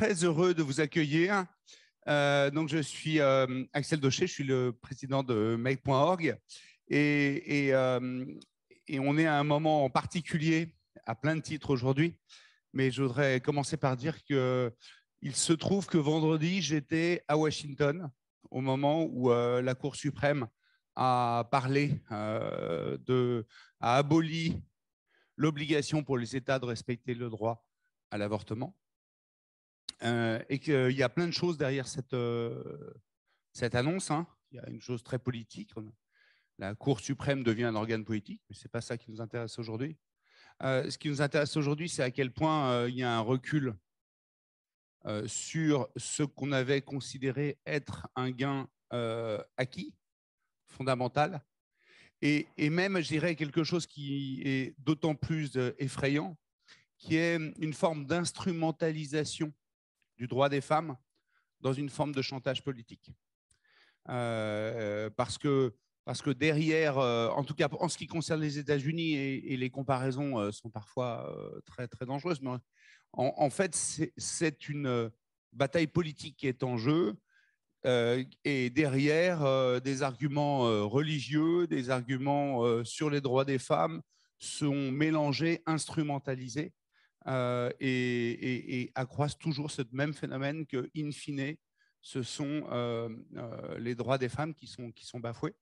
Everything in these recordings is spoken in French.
très heureux de vous accueillir. Donc, je suis Axel Daucher, je suis le président de Make.org et on est à un moment en particulier à plein de titres aujourd'hui, mais je voudrais commencer par dire qu'il se trouve que vendredi, j'étais à Washington au moment où la Cour suprême a parlé, a aboli l'obligation pour les États de respecter le droit à l'avortement. Et qu'il y a plein de choses derrière cette annonce. Hein. Il y a une chose très politique. La Cour suprême devient un organe politique, mais ce n'est pas ça qui nous intéresse aujourd'hui. Ce qui nous intéresse aujourd'hui, c'est à quel point il y a un recul sur ce qu'on avait considéré être un gain acquis, fondamental, et même, je dirais, quelque chose qui est d'autant plus effrayant, qui est une forme d'instrumentalisation du droit des femmes dans une forme de chantage politique. Parce que derrière, en tout cas en ce qui concerne les États-Unis, et les comparaisons sont parfois très, très dangereuses, mais en fait, c'est une bataille politique qui est en jeu, et derrière, des arguments religieux, des arguments sur les droits des femmes sont mélangés, instrumentalisés, et accroissent toujours ce même phénomène que, in fine, ce sont les droits des femmes qui sont bafoués.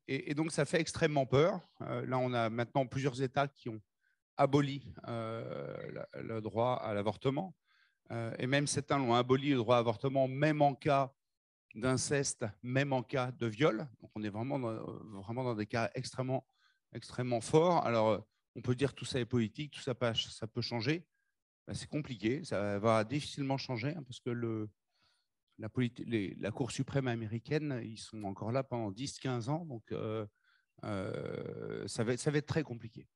Et donc, ça fait extrêmement peur. Là, on a maintenant plusieurs États qui ont aboli le droit à l'avortement. Et même certains l'ont aboli, le droit à l'avortement, même en cas d'inceste, même en cas de viol. Donc, on est vraiment dans des cas extrêmement, extrêmement forts. Alors, on peut dire tout ça est politique, tout ça peut changer. Ben, c'est compliqué, ça va difficilement changer, hein, parce que la Cour suprême américaine, ils sont encore là pendant 10-15 ans, donc ça va être très compliqué.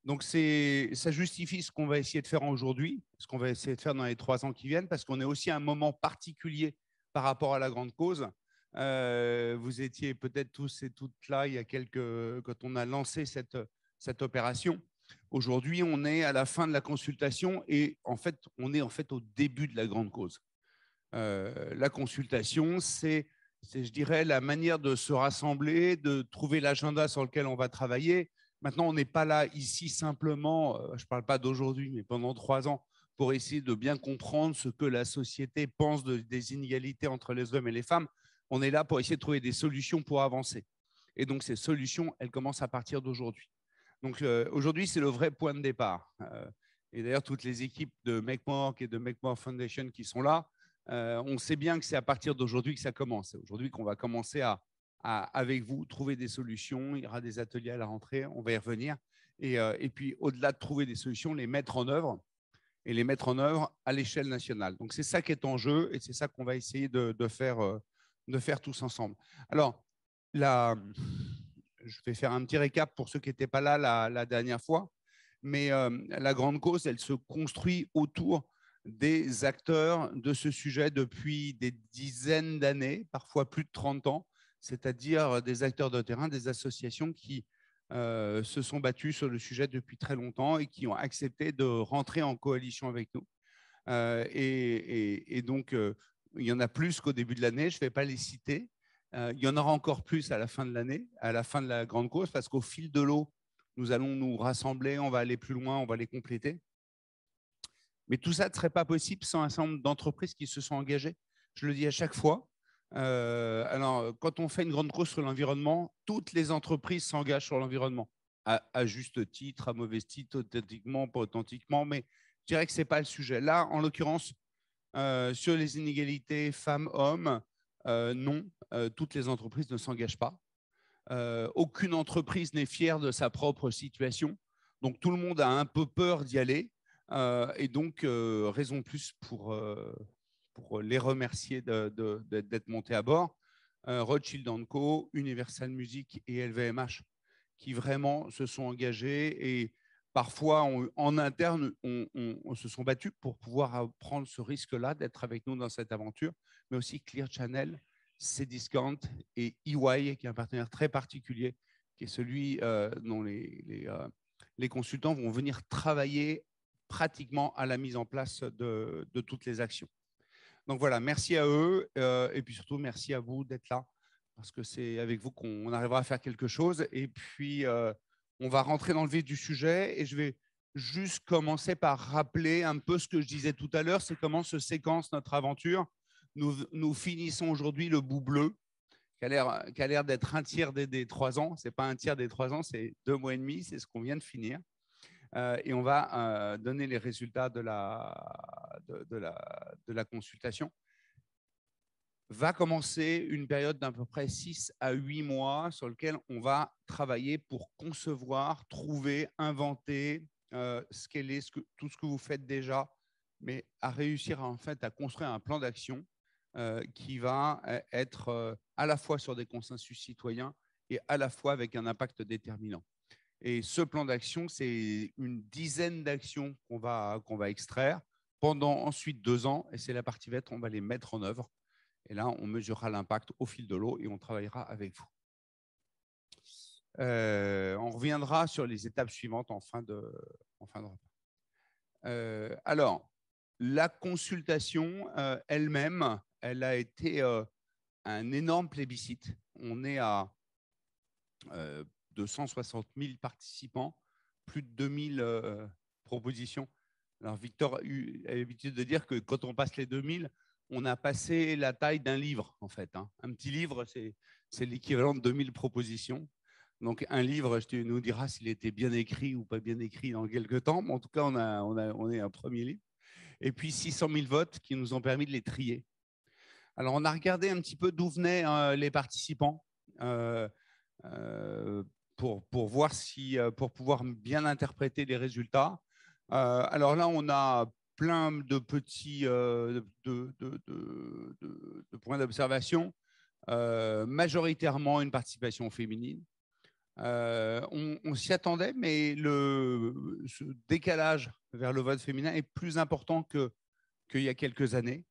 Donc, ça justifie ce qu'on va essayer de faire aujourd'hui, ce qu'on va essayer de faire dans les 3 ans qui viennent, parce qu'on est aussi à un moment particulier par rapport à la grande cause. Vous étiez peut-être tous et toutes là quand on a lancé cette opération. Aujourd'hui, on est à la fin de la consultation et on est au début de la grande cause. La consultation, c'est, je dirais, la manière de se rassembler, de trouver l'agenda sur lequel on va travailler. Maintenant, on n'est pas là ici simplement, je ne parle pas d'aujourd'hui, mais pendant 3 ans, pour essayer de bien comprendre ce que la société pense des inégalités entre les hommes et les femmes. On est là pour essayer de trouver des solutions pour avancer. Et donc, ces solutions, elles commencent à partir d'aujourd'hui. Donc, aujourd'hui, c'est le vrai point de départ. Et d'ailleurs, toutes les équipes de Make.org et de Make.org Foundation qui sont là, on sait bien que c'est à partir d'aujourd'hui que ça commence. C'est aujourd'hui qu'on va commencer avec vous, trouver des solutions. Il y aura des ateliers à la rentrée, on va y revenir. Et puis, au-delà de trouver des solutions, les mettre en œuvre, et les mettre en œuvre à l'échelle nationale. Donc, c'est ça qui est en jeu et c'est ça qu'on va essayer de faire tous ensemble. Alors, là, je vais faire un petit récap pour ceux qui n'étaient pas là la dernière fois, mais la grande cause, elle se construit autour des acteurs de ce sujet depuis des dizaines d'années, parfois plus de 30 ans, c'est-à-dire des acteurs de terrain, des associations qui se sont battus sur le sujet depuis très longtemps et qui ont accepté de rentrer en coalition avec nous. Et donc, il y en a plus qu'au début de l'année, je ne vais pas les citer. Il y en aura encore plus à la fin de l'année, à la fin de la grande cause, parce qu'au fil de l'eau, nous allons nous rassembler, on va aller plus loin, on va les compléter. Mais tout ça ne serait pas possible sans un certain nombre d'entreprises qui se sont engagées. Je le dis à chaque fois. Alors, quand on fait une grande cause sur l'environnement, toutes les entreprises s'engagent sur l'environnement, à juste titre, à mauvais titre, authentiquement, pas authentiquement, mais je dirais que ce n'est pas le sujet. Là, en l'occurrence, sur les inégalités femmes-hommes, non, toutes les entreprises ne s'engagent pas. Aucune entreprise n'est fière de sa propre situation. Donc, tout le monde a un peu peur d'y aller. Et donc, raison de plus pour les remercier d'être montés à bord. Rothschild & Co, Universal Music et LVMH qui vraiment se sont engagés et parfois en interne on se sont battus pour pouvoir prendre ce risque-là d'être avec nous dans cette aventure, mais aussi Clear Channel, Cdiscount et EY qui est un partenaire très particulier, qui est celui dont les consultants vont venir travailler pratiquement à la mise en place de toutes les actions. Donc voilà, merci à eux et puis surtout merci à vous d'être là parce que c'est avec vous qu'on arrivera à faire quelque chose. Et puis, on va rentrer dans le vif du sujet et je vais juste commencer par rappeler un peu ce que je disais tout à l'heure, c'est comment se séquence notre aventure. Nous finissons aujourd'hui le bout bleu, qui a l'air d'être un tiers des 3 ans. Ce n'est pas un tiers des 3 ans, c'est 2 mois et demi, c'est ce qu'on vient de finir. Et on va donner les résultats de la consultation. Va commencer une période d'à peu près 6 à 8 mois sur lequel on va travailler pour concevoir, trouver, inventer, scaler tout ce que vous faites déjà, mais à réussir en fait à construire un plan d'action qui va être à la fois sur des consensus citoyens et à la fois avec un impact déterminant. Et ce plan d'action, c'est une dizaine d'actions qu'on va extraire pendant ensuite 2 ans, et c'est la partie verte, on va les mettre en œuvre. Et là, on mesurera l'impact au fil de l'eau et on travaillera avec vous. On reviendra sur les étapes suivantes en fin de repas. Alors, la consultation elle-même, elle a été un énorme plébiscite. On est à 260 000 participants, plus de 2000 propositions. Alors, Victor a l'habitude de dire que quand on passe les 2000, on a passé la taille d'un livre, en fait. Un petit livre, c'est l'équivalent de 2000 propositions. Donc, un livre, tu nous diras s'il était bien écrit ou pas bien écrit dans quelques temps. Mais en tout cas, on est un premier livre. Et puis, 600 000 votes qui nous ont permis de les trier. Alors, on a regardé un petit peu d'où venaient les participants pour voir pour pouvoir bien interpréter les résultats. Alors là, on a plein de petits de points d'observation, majoritairement une participation féminine. On s'y attendait, mais ce décalage vers le vote féminin est plus important qu'il y a quelques années.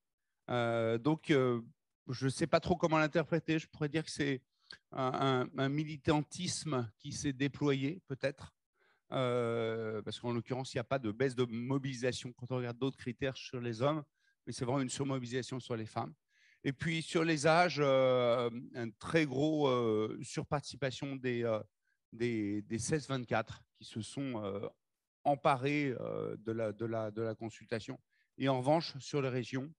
Donc, je ne sais pas trop comment l'interpréter. Je pourrais dire que c'est un militantisme qui s'est déployé, peut-être, parce qu'en l'occurrence, il n'y a pas de baisse de mobilisation quand on regarde d'autres critères sur les hommes, mais c'est vraiment une surmobilisation sur les femmes. Et puis, sur les âges, un très gros surparticipation des 16-24 qui se sont emparés de la consultation. Et en revanche, sur les régions,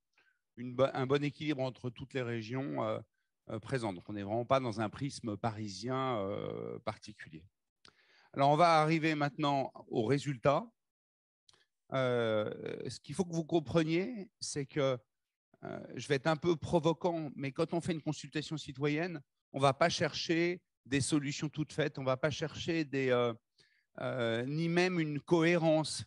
un bon équilibre entre toutes les régions présentes. Donc, on n'est vraiment pas dans un prisme parisien particulier. Alors, on va arriver maintenant aux résultats. Ce qu'il faut que vous compreniez, c'est que je vais être un peu provocant, mais quand on fait une consultation citoyenne, on ne va pas chercher des solutions toutes faites, on ne va pas chercher ni même une cohérence,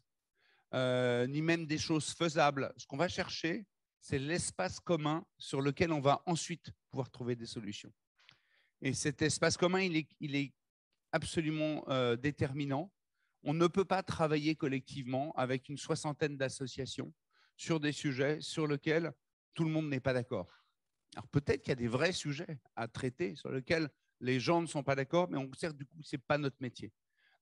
ni même des choses faisables. Ce qu'on va chercher, c'est l'espace commun sur lequel on va ensuite pouvoir trouver des solutions. Et cet espace commun, il est absolument déterminant. On ne peut pas travailler collectivement avec une soixantaine d'associations sur des sujets sur lesquels tout le monde n'est pas d'accord. Alors peut-être qu'il y a des vrais sujets à traiter sur lesquels les gens ne sont pas d'accord, mais on sait que du coup, ce n'est pas notre métier.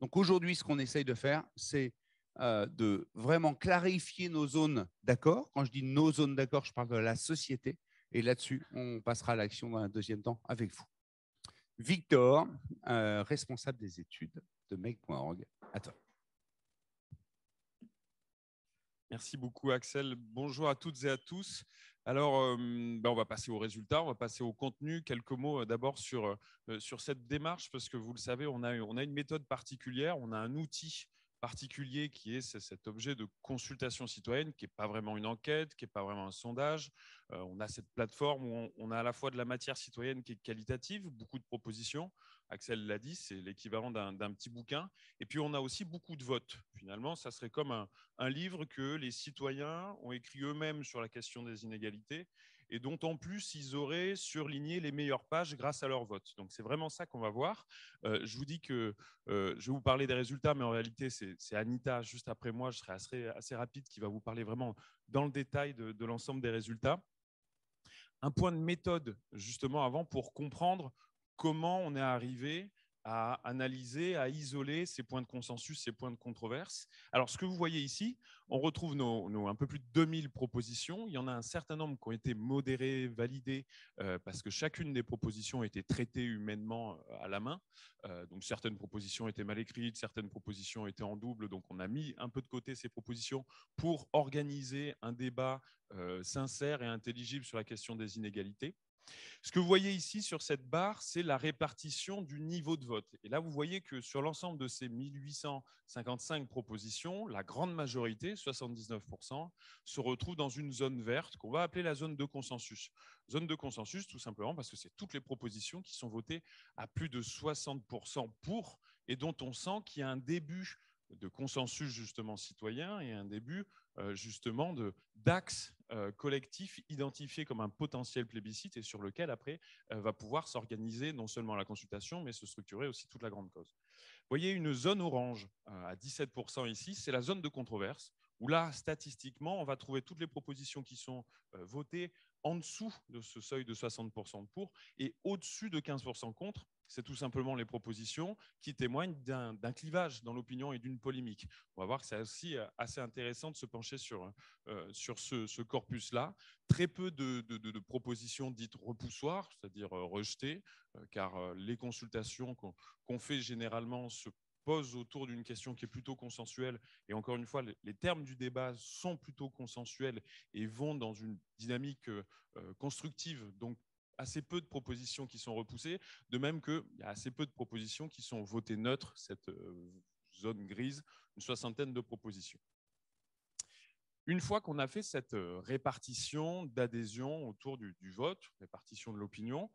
Donc aujourd'hui, ce qu'on essaye de faire, c'est de vraiment clarifier nos zones d'accord. Quand je dis nos zones d'accord, je parle de la société. Et là-dessus, on passera à l'action dans un deuxième temps avec vous. Victor, responsable des études de Make.org. À toi. Merci beaucoup, Axel. Bonjour à toutes et à tous. Alors, on va passer aux résultats, on va passer au contenu. Quelques mots d'abord sur cette démarche, parce que vous le savez, on a une méthode particulière, on a un outil particulier qui est cet objet de consultation citoyenne, qui n'est pas vraiment une enquête, qui n'est pas vraiment un sondage. On a cette plateforme où on a à la fois de la matière citoyenne qui est qualitative, beaucoup de propositions. Axel l'a dit, c'est l'équivalent d'un petit bouquin. Et puis, on a aussi beaucoup de votes. Finalement, ça serait comme un livre que les citoyens ont écrit eux-mêmes sur la question des inégalités et dont en plus ils auraient surligné les meilleures pages grâce à leur vote. Donc c'est vraiment ça qu'on va voir. Je vous dis que je vais vous parler des résultats, mais en réalité c'est Anita juste après moi, je serai assez rapide, qui va vous parler vraiment dans le détail de l'ensemble des résultats. Un point de méthode justement avant pour comprendre comment on est arrivé à analyser, à isoler ces points de consensus, ces points de controverse. Alors, ce que vous voyez ici, on retrouve un peu plus de 2000 propositions. Il y en a un certain nombre qui ont été modérées, validées, parce que chacune des propositions a été traitée humainement à la main. Donc, certaines propositions étaient mal écrites, certaines propositions étaient en double. Donc, on a mis un peu de côté ces propositions pour organiser un débat sincère et intelligible sur la question des inégalités. Ce que vous voyez ici sur cette barre, c'est la répartition du niveau de vote. Et là, vous voyez que sur l'ensemble de ces 1855 propositions, la grande majorité, 79%, se retrouve dans une zone verte qu'on va appeler la zone de consensus. Zone de consensus, tout simplement parce que c'est toutes les propositions qui sont votées à plus de 60% pour et dont on sent qu'il y a un début de consensus justement citoyen et un début justement d'axes collectifs identifiés comme un potentiel plébiscite et sur lequel après va pouvoir s'organiser non seulement la consultation mais se structurer aussi toute la grande cause. Vous voyez une zone orange à 17% ici, c'est la zone de controverse où là, statistiquement, on va trouver toutes les propositions qui sont votées en dessous de ce seuil de 60% pour et au-dessus de 15% contre. C'est tout simplement les propositions qui témoignent d'un clivage dans l'opinion et d'une polémique. On va voir que c'est aussi assez intéressant de se pencher sur ce corpus-là. Très peu de propositions dites repoussoires, c'est-à-dire rejetées, car les consultations qu'on fait généralement se pose autour d'une question qui est plutôt consensuelle. Et encore une fois, les termes du débat sont plutôt consensuels et vont dans une dynamique constructive. Donc, assez peu de propositions qui sont repoussées, de même qu'il y a assez peu de propositions qui sont votées neutres, cette zone grise, une soixantaine de propositions. Une fois qu'on a fait cette répartition d'adhésion autour du vote, répartition de l'opinion,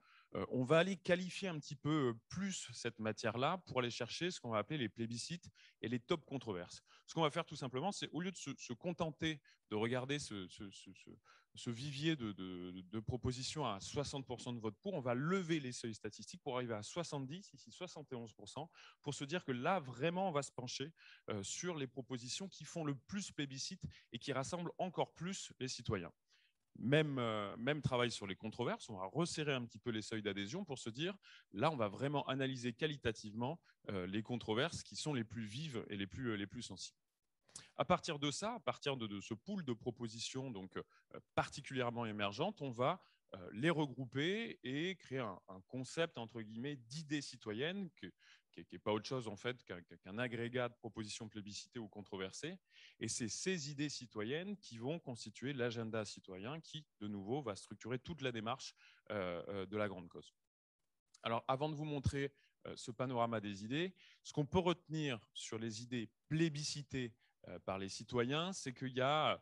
on va aller qualifier un petit peu plus cette matière-là pour aller chercher ce qu'on va appeler les plébiscites et les top controverses. Ce qu'on va faire tout simplement, c'est au lieu de se contenter de regarder ce vivier de propositions à 60% de vote pour, on va lever les seuils statistiques pour arriver à 70, ici 71%, pour se dire que là, vraiment, on va se pencher sur les propositions qui font le plus plébiscite et qui rassemblent encore plus les citoyens. Même travail sur les controverses, on va resserrer un petit peu les seuils d'adhésion pour se dire, là, on va vraiment analyser qualitativement les controverses qui sont les plus vives et les plus sensibles. À partir de ça, à partir de ce pool de propositions donc, particulièrement émergentes, on va les regrouper et créer un concept, entre guillemets, d'idées citoyennes qui n'est pas autre chose en fait qu'un agrégat de propositions plébiscitées ou controversées. Et c'est ces idées citoyennes qui vont constituer l'agenda citoyen qui, de nouveau, va structurer toute la démarche de la grande cause. Alors, avant de vous montrer ce panorama des idées, ce qu'on peut retenir sur les idées plébiscitées par les citoyens, c'est qu'il y a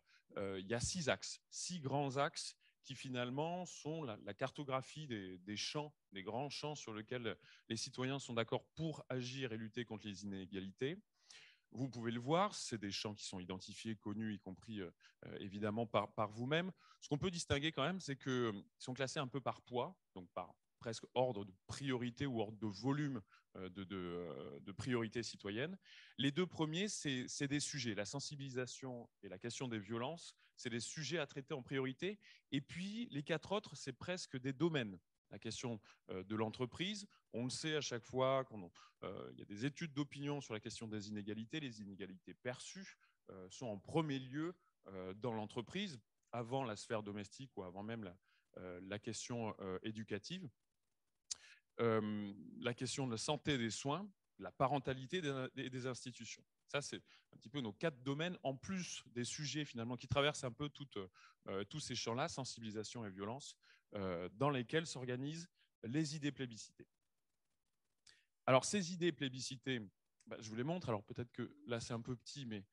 6 axes, 6 grands axes qui finalement sont la cartographie des champs, des grands champs sur lesquels les citoyens sont d'accord pour agir et lutter contre les inégalités. Vous pouvez le voir, c'est des champs qui sont identifiés, connus, y compris évidemment par vous-même. Ce qu'on peut distinguer quand même, c'est qu'ils sont classés un peu par poids, donc par presque ordre de priorité ou ordre de volume de priorité citoyenne. Les deux premiers, c'est des sujets. La sensibilisation et la question des violences, c'est des sujets à traiter en priorité. Et puis, les 4 autres, c'est presque des domaines. La question de l'entreprise, on le sait à chaque fois qu'il y a des études d'opinion sur la question des inégalités. Les inégalités perçues sont en premier lieu dans l'entreprise, avant la sphère domestique ou avant même la question éducative. La question de la santé des soins, la parentalité des institutions. Ça, c'est un petit peu nos 4 domaines, en plus des sujets finalement qui traversent un peu tous ces champs-là, sensibilisation et violence, dans lesquels s'organisent les idées plébiscitées. Alors, ces idées plébiscitées, je vous les montre. Alors, peut-être que là, c'est un peu petit, mais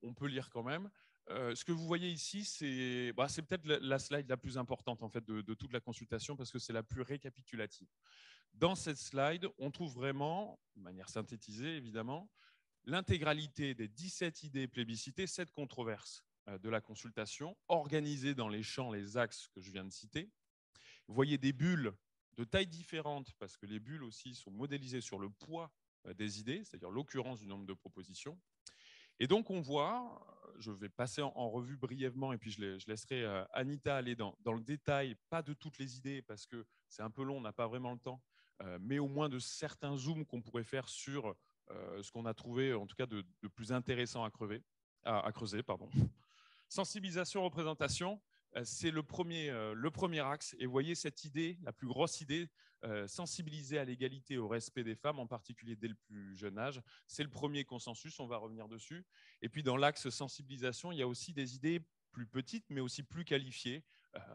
on peut lire quand même. Ce que vous voyez ici, c'est peut-être la slide la plus importante en fait, de toute la consultation parce que c'est la plus récapitulative. Dans cette slide, on trouve vraiment, de manière synthétisée évidemment, l'intégralité des 17 idées plébiscitées, 7 controverses de la consultation, organisées dans les champs, les axes que je viens de citer. Vous voyez des bulles de tailles différentes parce que les bulles aussi sont modélisées sur le poids des idées, c'est-à-dire l'occurrence du nombre de propositions. Et donc, on voit, je vais passer en revue brièvement et puis je laisserai Anita aller dans le détail, pas de toutes les idées parce que c'est un peu long, on n'a pas vraiment le temps, mais au moins de certains zooms qu'on pourrait faire sur ce qu'on a trouvé, en tout cas, de plus intéressant à creuser. Pardon. Sensibilisation, représentation, c'est le premier axe. Et vous voyez cette idée, la plus grosse idée, sensibiliser à l'égalité et au respect des femmes, en particulier dès le plus jeune âge. C'est le premier consensus, on va revenir dessus. Et puis dans l'axe sensibilisation, il y a aussi des idées plus petites, mais aussi plus qualifiées.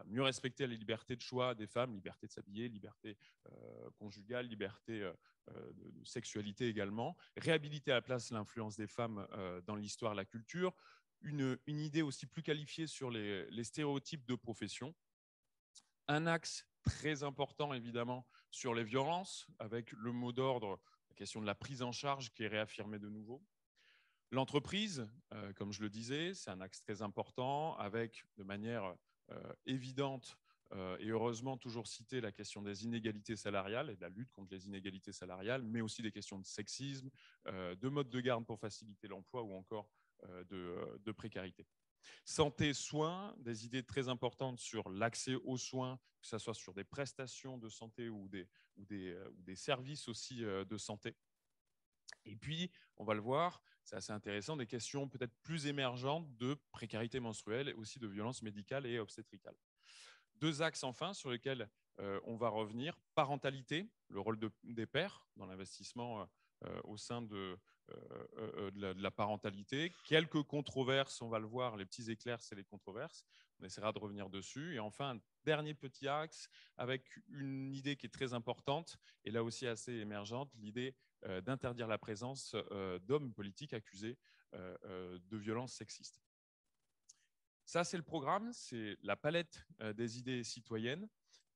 Mieux respecter les libertés de choix des femmes, liberté de s'habiller, liberté conjugale, liberté de sexualité également. Réhabiliter à la place l'influence des femmes dans l'histoire, la culture. Une idée aussi plus qualifiée sur les stéréotypes de profession. Un axe très important, évidemment, sur les violences, avec le mot d'ordre, la question de la prise en charge qui est réaffirmée de nouveau. L'entreprise, comme je le disais, c'est un axe très important, avec de manière évidente et heureusement toujours cité la question des inégalités salariales et de la lutte contre les inégalités salariales, mais aussi des questions de sexisme, de mode de garde pour faciliter l'emploi ou encore de précarité. Santé, soins, des idées très importantes sur l'accès aux soins, que ce soit sur des prestations de santé ou des services aussi de santé. Et puis, on va le voir, c'est assez intéressant, des questions peut-être plus émergentes de précarité menstruelle et aussi de violence médicale et obstétricale. Deux axes enfin sur lesquels on va revenir. Parentalité, le rôle des pères dans l'investissement au sein de la parentalité. Quelques controverses, on va le voir, les petits éclairs, c'est les controverses. On essaiera de revenir dessus. Et enfin, un dernier petit axe avec une idée qui est très importante et là aussi assez émergente, l'idée d'interdire la présence d'hommes politiques accusés de violences sexistes. Ça, c'est le programme, c'est la palette des idées citoyennes.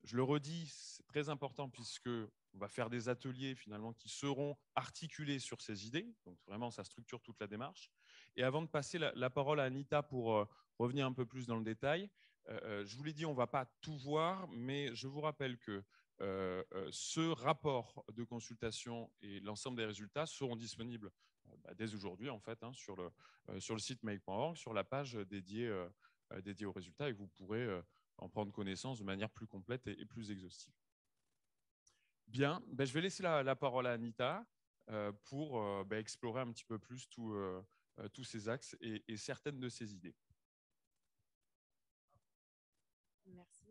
Je le redis, c'est très important puisqu'on va faire des ateliers finalement qui seront articulés sur ces idées. Donc vraiment, ça structure toute la démarche. Et avant de passer la parole à Anita pour revenir un peu plus dans le détail, je vous l'ai dit, on ne va pas tout voir, mais je vous rappelle que ce rapport de consultation et l'ensemble des résultats seront disponibles dès aujourd'hui en fait, hein, sur le site make.org, sur la page dédiée aux résultats, et vous pourrez en prendre connaissance de manière plus complète et plus exhaustive. Bien, je vais laisser la parole à Anita pour explorer un petit peu plus tous ces axes et certaines de ces idées. Merci.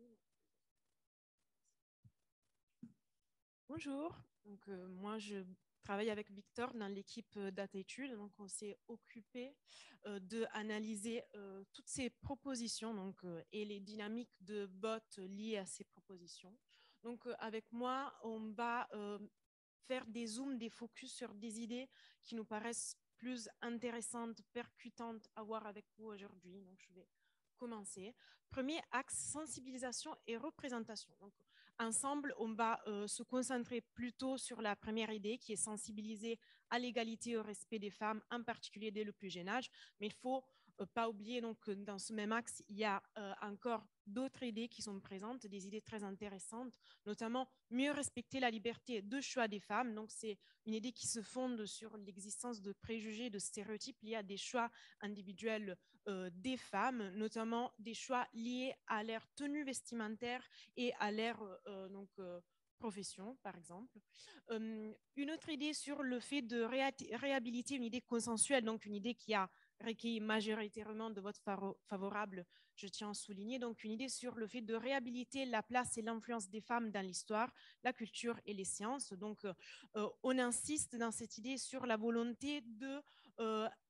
Bonjour, donc, moi je travaille avec Victor dans l'équipe Data Études. Donc, on s'est occupé d'analyser toutes ces propositions donc, et les dynamiques de bots liées à ces propositions. Donc, avec moi, on va faire des zooms, des focus sur des idées qui nous paraissent plus intéressantes, percutantes à voir avec vous aujourd'hui. Donc, je vais commencer. Premier axe, sensibilisation et représentation. Donc, ensemble, on va se concentrer plutôt sur la première idée qui est sensibiliser à l'égalité et au respect des femmes, en particulier dès le plus jeune âge. Mais il ne faut pas oublier donc, que dans ce même axe, il y a encore d'autres idées qui sont présentes, des idées très intéressantes, notamment mieux respecter la liberté de choix des femmes. Donc, c'est une idée qui se fonde sur l'existence de préjugés, de stéréotypes liés à des choix individuels des femmes, notamment des choix liés à leur tenue vestimentaire et à leur profession, par exemple. Une autre idée sur le fait de réhabiliter une idée consensuelle, donc une idée qui a recueilli majoritairement de votes favorables, je tiens à souligner, donc une idée sur le fait de réhabiliter la place et l'influence des femmes dans l'histoire, la culture et les sciences. Donc, on insiste dans cette idée sur la volonté de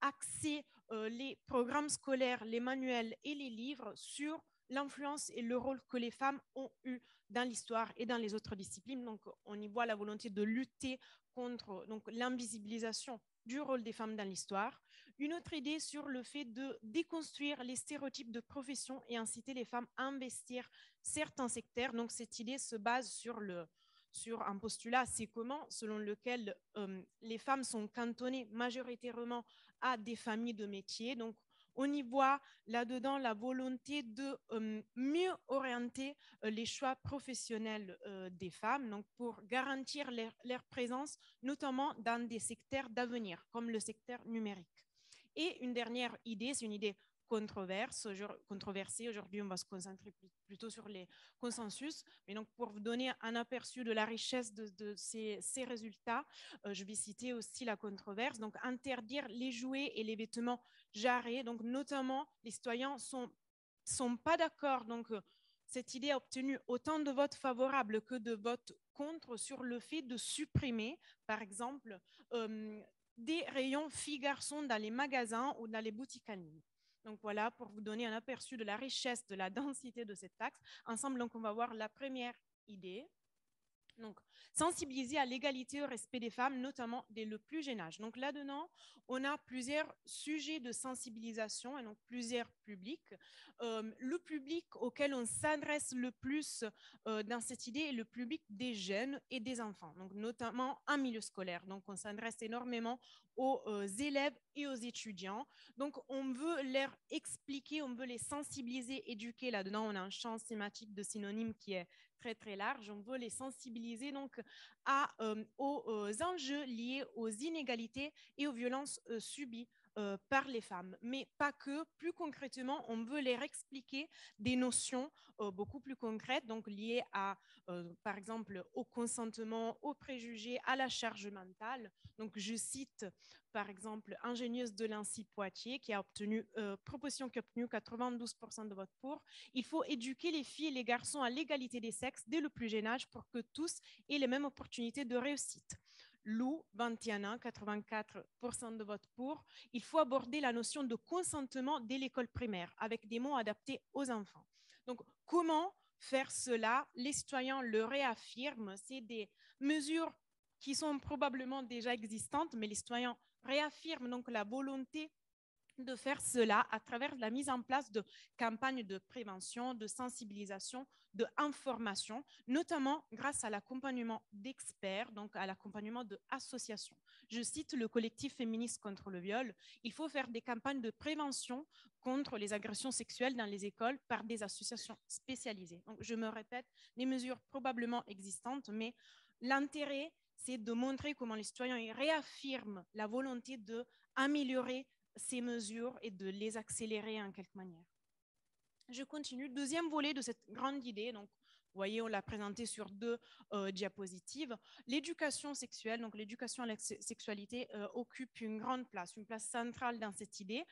axer les programmes scolaires, les manuels et les livres sur l'influence et le rôle que les femmes ont eu dans l'histoire et dans les autres disciplines. Donc, on y voit la volonté de lutter contre l'invisibilisation du rôle des femmes dans l'histoire. Une autre idée sur le fait de déconstruire les stéréotypes de profession et inciter les femmes à investir certains secteurs. Donc, cette idée se base sur un postulat assez commun selon lequel les femmes sont cantonnées majoritairement à des familles de métiers. Donc, on y voit là-dedans la volonté de mieux orienter les choix professionnels des femmes, donc pour garantir leur présence, notamment dans des secteurs d'avenir, comme le secteur numérique. Et une dernière idée, c'est une idée controversées. Aujourd'hui, on va se concentrer plutôt sur les consensus. Mais donc, pour vous donner un aperçu de la richesse de ces résultats, je vais citer aussi la controverse. Donc, interdire les jouets et les vêtements jarrés. Donc, notamment, les citoyens sont pas d'accord. Donc, cette idée a obtenu autant de votes favorables que de votes contre sur le fait de supprimer, par exemple, des rayons filles-garçons dans les magasins ou dans les boutiques en ligne. Donc voilà, pour vous donner un aperçu de la richesse, de la densité de cette taxe. Ensemble, donc, on va voir la première idée. Donc, sensibiliser à l'égalité au respect des femmes, notamment dès le plus jeune âge. Donc là-dedans, on a plusieurs sujets de sensibilisation et donc plusieurs publics. Le public auquel on s'adresse le plus dans cette idée est le public des jeunes et des enfants, donc notamment en milieu scolaire. Donc, on s'adresse énormément aux élèves et aux étudiants. Donc, on veut leur expliquer, on veut les sensibiliser, éduquer. Là-dedans, on a un champ sémantique de synonymes qui est très, très large. On veut les sensibiliser donc aux enjeux liés aux inégalités et aux violences subies par les femmes. Mais pas que. Plus concrètement, on veut leur expliquer des notions beaucoup plus concrètes, donc liées à, par exemple, au consentement, aux préjugés, à la charge mentale. Donc, je cite, par exemple, ingénieuse de l'INSI Poitiers, qui a obtenu, proposition qui a obtenu 92% de votes pour. Il faut éduquer les filles et les garçons à l'égalité des sexes dès le plus jeune âge pour que tous aient les mêmes opportunités de réussite. Lou, 21 ans, 84% de votes pour. Il faut aborder la notion de consentement dès l'école primaire avec des mots adaptés aux enfants. Donc, comment faire cela? Les citoyens le réaffirment. C'est des mesures qui sont probablement déjà existantes, mais les citoyens réaffirment donc la volonté de faire cela à travers la mise en place de campagnes de prévention, de sensibilisation, d'information, notamment grâce à l'accompagnement d'experts, donc à l'accompagnement d'associations. Je cite le collectif féministe contre le viol. Il faut faire des campagnes de prévention contre les agressions sexuelles dans les écoles par des associations spécialisées. Donc, je me répète, des mesures probablement existantes, mais l'intérêt, c'est de montrer comment les citoyens réaffirment la volonté d'améliorer ces mesures et de les accélérer en quelque manière. Je continue. Deuxième volet de cette grande idée, donc vous voyez, on l'a présenté sur deux diapositives. L'éducation sexuelle, donc l'éducation à la sexualité occupe une grande place, une place centrale dans cette idée.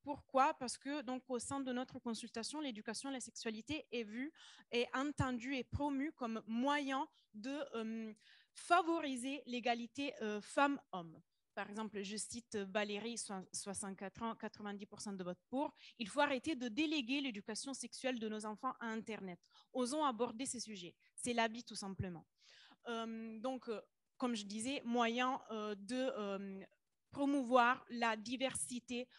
Pourquoi? Parce que donc au sein de notre consultation, l'éducation à la sexualité est vue, est entendue et promue comme moyen de favoriser l'égalité femmes-hommes. Par exemple, je cite Valérie, 64 ans, 90% de vote pour. Il faut arrêter de déléguer l'éducation sexuelle de nos enfants à Internet. Osons aborder ces sujets. C'est l'habit, tout simplement. Donc, comme je disais, moyen de promouvoir la diversité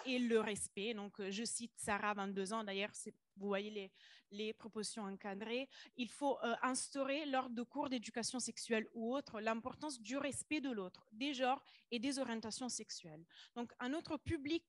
et le respect. Donc, je cite Sarah, 22 ans. D'ailleurs, vous voyez les propositions encadrées. Il faut instaurer lors de cours d'éducation sexuelle ou autre l'importance du respect de l'autre, des genres et des orientations sexuelles. Donc, un autre public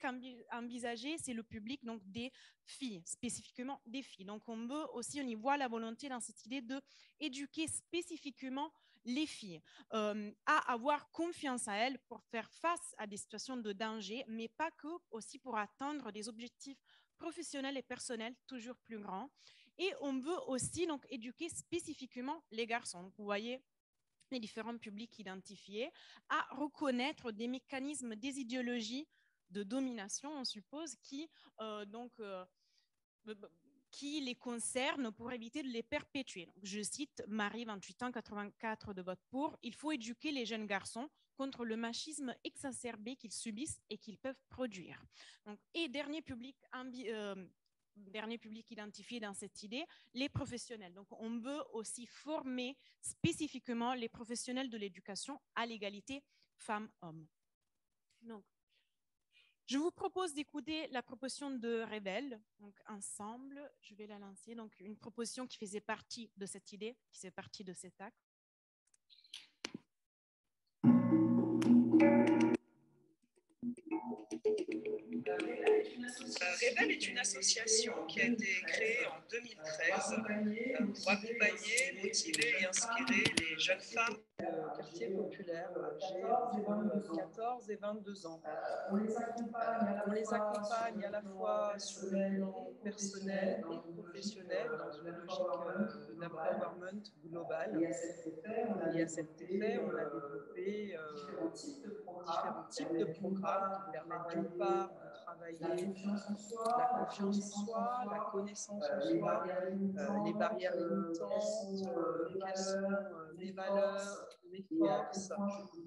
envisagé, c'est le public donc, des filles, spécifiquement des filles. Donc, on y voit la volonté dans cette idée d'éduquer spécifiquement les filles à avoir confiance à elles pour faire face à des situations de danger, mais pas que, aussi pour atteindre des objectifs professionnels et personnels toujours plus grands. Et on veut aussi donc, éduquer spécifiquement les garçons. Donc, vous voyez les différents publics identifiés à reconnaître des mécanismes, des idéologies de domination, on suppose, qui les concernent pour éviter de les perpétuer. Donc, je cite Marie, 28 ans, 84 de vote pour. Il faut éduquer les jeunes garçons contre le machisme exacerbé qu'ils subissent et qu'ils peuvent produire. Donc, et dernier public identifié dans cette idée, les professionnels. Donc, on veut aussi former spécifiquement les professionnels de l'éducation à l'égalité femmes-hommes. Donc, je vous propose d'écouter la proposition de Revel. Donc, ensemble, je vais la lancer. Donc, une proposition qui faisait partie de cette idée, qui fait partie de cet acte. Revel est une association qui a été créée en 2013 pour accompagner, motiver et inspirer les jeunes femmes de quartier populaire âgés entre 14 et 22 ans. On les accompagne à la fois sur le plan personnel et professionnel dans une logique d'empowerment global. Et à cet effet, on a développé différents types de programmes qui permettent d'une part de travailler la confiance en soi, la connaissance en soi, les barrières limitantes, quelles sont mes valeurs, mes forces,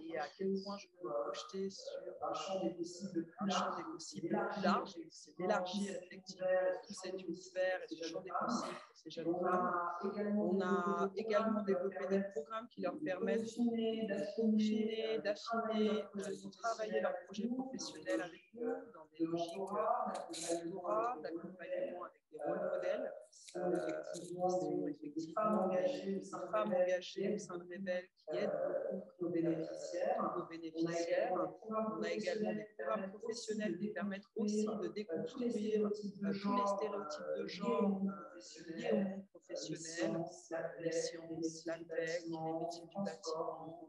et à quel point je peux me projeter sur un champ des possibles plus large. C'est d'élargir effectivement tout cet univers et ce champ des possibles pour ces jeunes femmes. On a également développé des programmes qui leur permettent d'affiner, de travailler leur projet professionnel avec nous dans des logiques de mentorat, d'accompagnement avec des rôles modèles qui sont effectivement des femmes engagées au sein de Rebelle qui aident beaucoup nos bénéficiaires. On a également des programmes professionnels qui permettent aussi de déconstruire tous les stéréotypes de genre liés au monde professionnel, les sciences, la tech, les métiers du bâtiment, des transports. On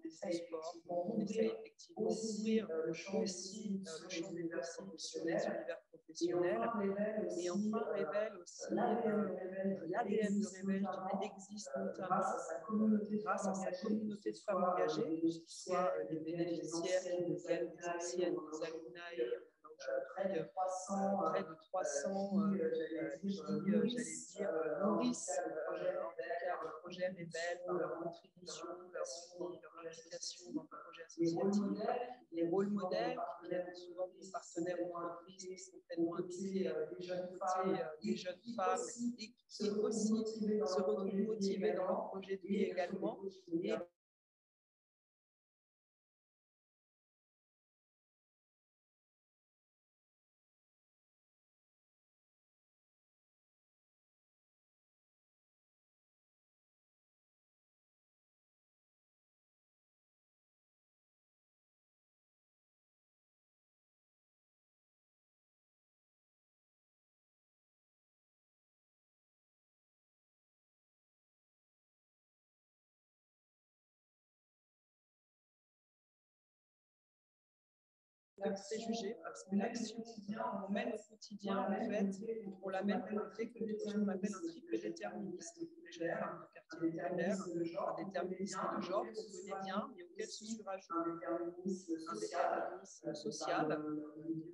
essaie effectivement d'ouvrir le champ des possibles sur les univers professionnels. Et enfin, Rebelle aussi, l'ADN de Rebelle existe notamment grâce à sa communauté de femmes engagées, que ce soit des bénéficiaires qui nous viennent des anciennes, des alumni. Aujourd'hui, près de 300 qui, j'allais dire, nourrissent en tout cas le projet Rebelle par leur contribution, leur suivi, leur implication dans le projet associatif. Les rôles modèles qui viennent souvent des partenaires entreprises qui sont pleinement impliqués des jeunes femmes et qui aussi se retrouvent motivées dans leur projet de vie également. Et de préjugés, parce que l'action qu'on mène au quotidien, en fait, on la mène avec ce qu'on appelle un triple déterminisme pour les jeunes femmes de quartier populaire, un déterminisme de genre qu'on connaît bien, mais auquel se surajoute un déterminisme social,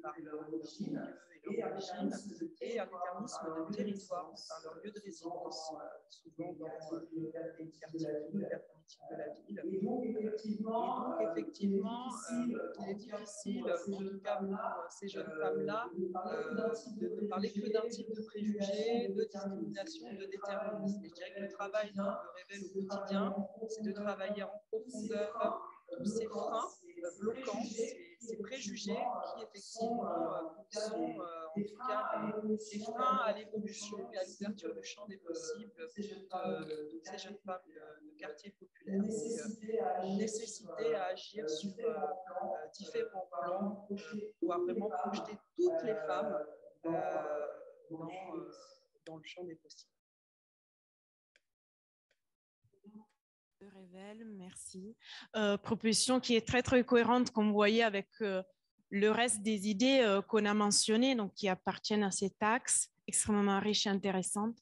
par leur origine et un déterminisme de territoire, par leur lieu de résidence, souvent dans les quartiers hyper-politiques de la ville. Et donc, effectivement, il est difficile, en tout cas pour ces jeunes femmes-là, de ne parler que d'un type de préjugé, de discrimination, de déterminisme. Et je dirais que le travail de Rebelle au quotidien, c'est de travailler en profondeur tous ces freins bloquants, ces préjugés qui effectivement sont en tout cas des freins à l'évolution et à l'ouverture du champ des possibles de toutes ces jeunes femmes de quartier populaire. Donc, nécessité à agir sur différents plans pour pouvoir vraiment projeter toutes les femmes dans le champ des possibles. Rebelle, merci. Proposition qui est très, très cohérente, comme vous voyez, avec le reste des idées qu'on a mentionnées, donc qui appartiennent à cet axe extrêmement riche et intéressante.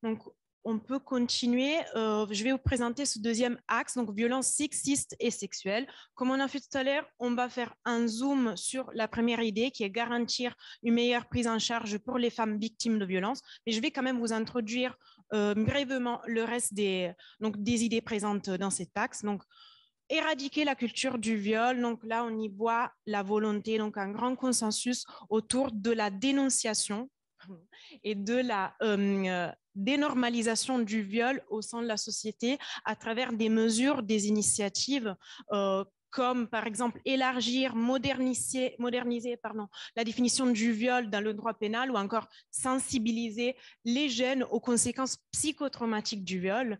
Donc, on peut continuer. Je vais vous présenter ce deuxième axe, donc violence sexiste et sexuelle. Comme on a fait tout à l'heure, on va faire un zoom sur la première idée qui est garantir une meilleure prise en charge pour les femmes victimes de violences. Mais je vais quand même vous introduire brièvement le reste des idées présentes dans cet axe. Donc, éradiquer la culture du viol. Donc là, on y voit la volonté, donc un grand consensus autour de la dénonciation et de la dénormalisation du viol au sein de la société à travers des mesures, des initiatives comme par exemple élargir, moderniser la définition du viol dans le droit pénal ou encore sensibiliser les jeunes aux conséquences psychotraumatiques du viol.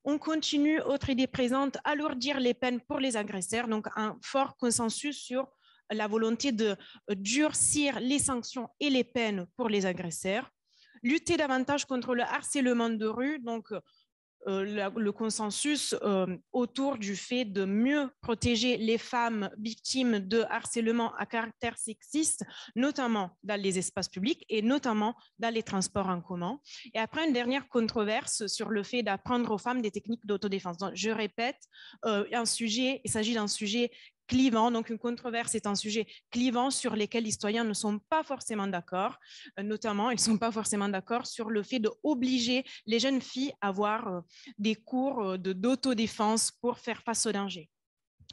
On continue, autre idée présente, alourdir les peines pour les agresseurs, donc un fort consensus sur la volonté de durcir les sanctions et les peines pour les agresseurs. Lutter davantage contre le harcèlement de rue, donc le consensus autour du fait de mieux protéger les femmes victimes de harcèlement à caractère sexiste, notamment dans les espaces publics et notamment dans les transports en commun. Et après, une dernière controverse sur le fait d'apprendre aux femmes des techniques d'autodéfense. Donc, je répète, il s'agit d'un sujet clivant. Donc, une controverse est un sujet clivant sur lequel les citoyens ne sont pas forcément d'accord. Notamment, ils ne sont pas forcément d'accord sur le fait d'obliger les jeunes filles à avoir des cours d'autodéfense pour faire face au danger.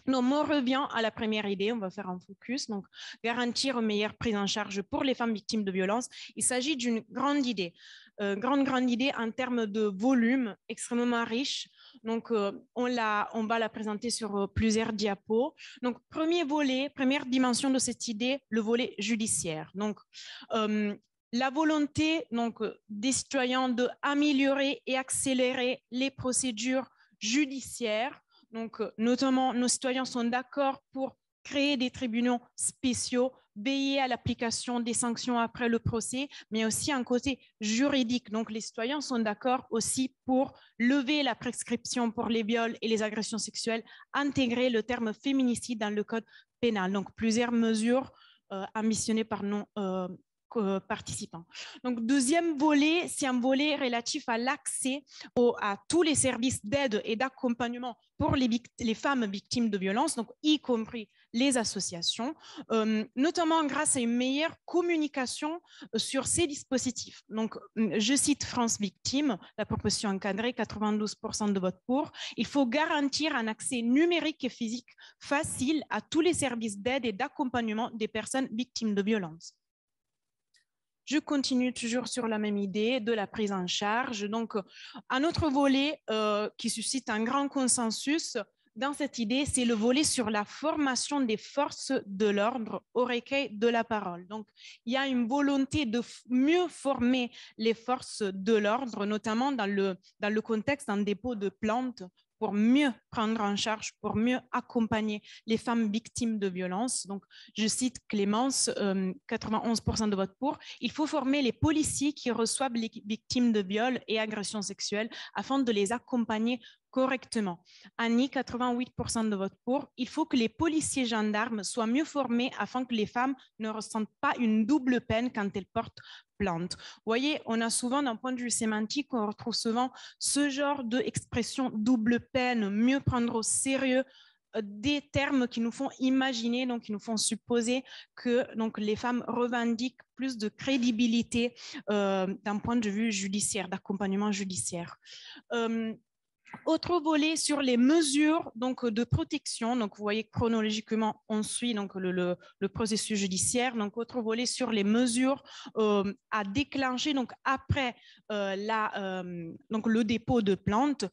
Donc, on revient à la première idée, on va faire un focus, donc garantir une meilleure prise en charge pour les femmes victimes de violences. Il s'agit d'une grande idée, grande idée en termes de volume extrêmement riche. Donc, on va la présenter sur plusieurs diapos. Donc, premier volet, première dimension de cette idée, le volet judiciaire. Donc, la volonté donc, des citoyens d'améliorer et accélérer les procédures judiciaires. Donc, notamment, nos citoyens sont d'accord pour créer des tribunaux spéciaux, veiller à l'application des sanctions après le procès, mais aussi un côté juridique. Donc, les citoyens sont d'accord aussi pour lever la prescription pour les viols et les agressions sexuelles, intégrer le terme féminicide dans le code pénal. Donc, plusieurs mesures ambitionnées par nos participants. Donc, deuxième volet, c'est un volet relatif à l'accès à tous les services d'aide et d'accompagnement pour les femmes victimes de violences, donc y compris les associations, notamment grâce à une meilleure communication sur ces dispositifs. Donc, je cite France Victimes, la proposition encadrée, 92% de vote pour. Il faut garantir un accès numérique et physique facile à tous les services d'aide et d'accompagnement des personnes victimes de violences. Je continue toujours sur la même idée de la prise en charge. Donc, un autre volet qui suscite un grand consensus dans cette idée, c'est le volet sur la formation des forces de l'ordre au recueil de la parole. Donc, il y a une volonté de mieux former les forces de l'ordre, notamment dans le contexte d'un dépôt de plainte, pour mieux prendre en charge, pour mieux accompagner les femmes victimes de violences. Donc, je cite Clémence, 91% de vote pour. Il faut former les policiers qui reçoivent les victimes de viols et agressions sexuelles afin de les accompagner correctement. Annie, 88% de vote pour. Il faut que les policiers gendarmes soient mieux formés afin que les femmes ne ressentent pas une double peine quand elles portent plainte. Vous voyez, on a souvent, d'un point de vue sémantique, on retrouve souvent ce genre d'expression double peine, mieux prendre au sérieux, des termes qui nous font imaginer, donc qui nous font supposer que donc, les femmes revendiquent plus de crédibilité d'un point de vue judiciaire, d'accompagnement judiciaire. Autre volet sur les mesures donc, de protection. Donc, vous voyez chronologiquement, on suit donc, le processus judiciaire. Donc, autre volet sur les mesures à déclencher donc, après donc, le dépôt de plainte.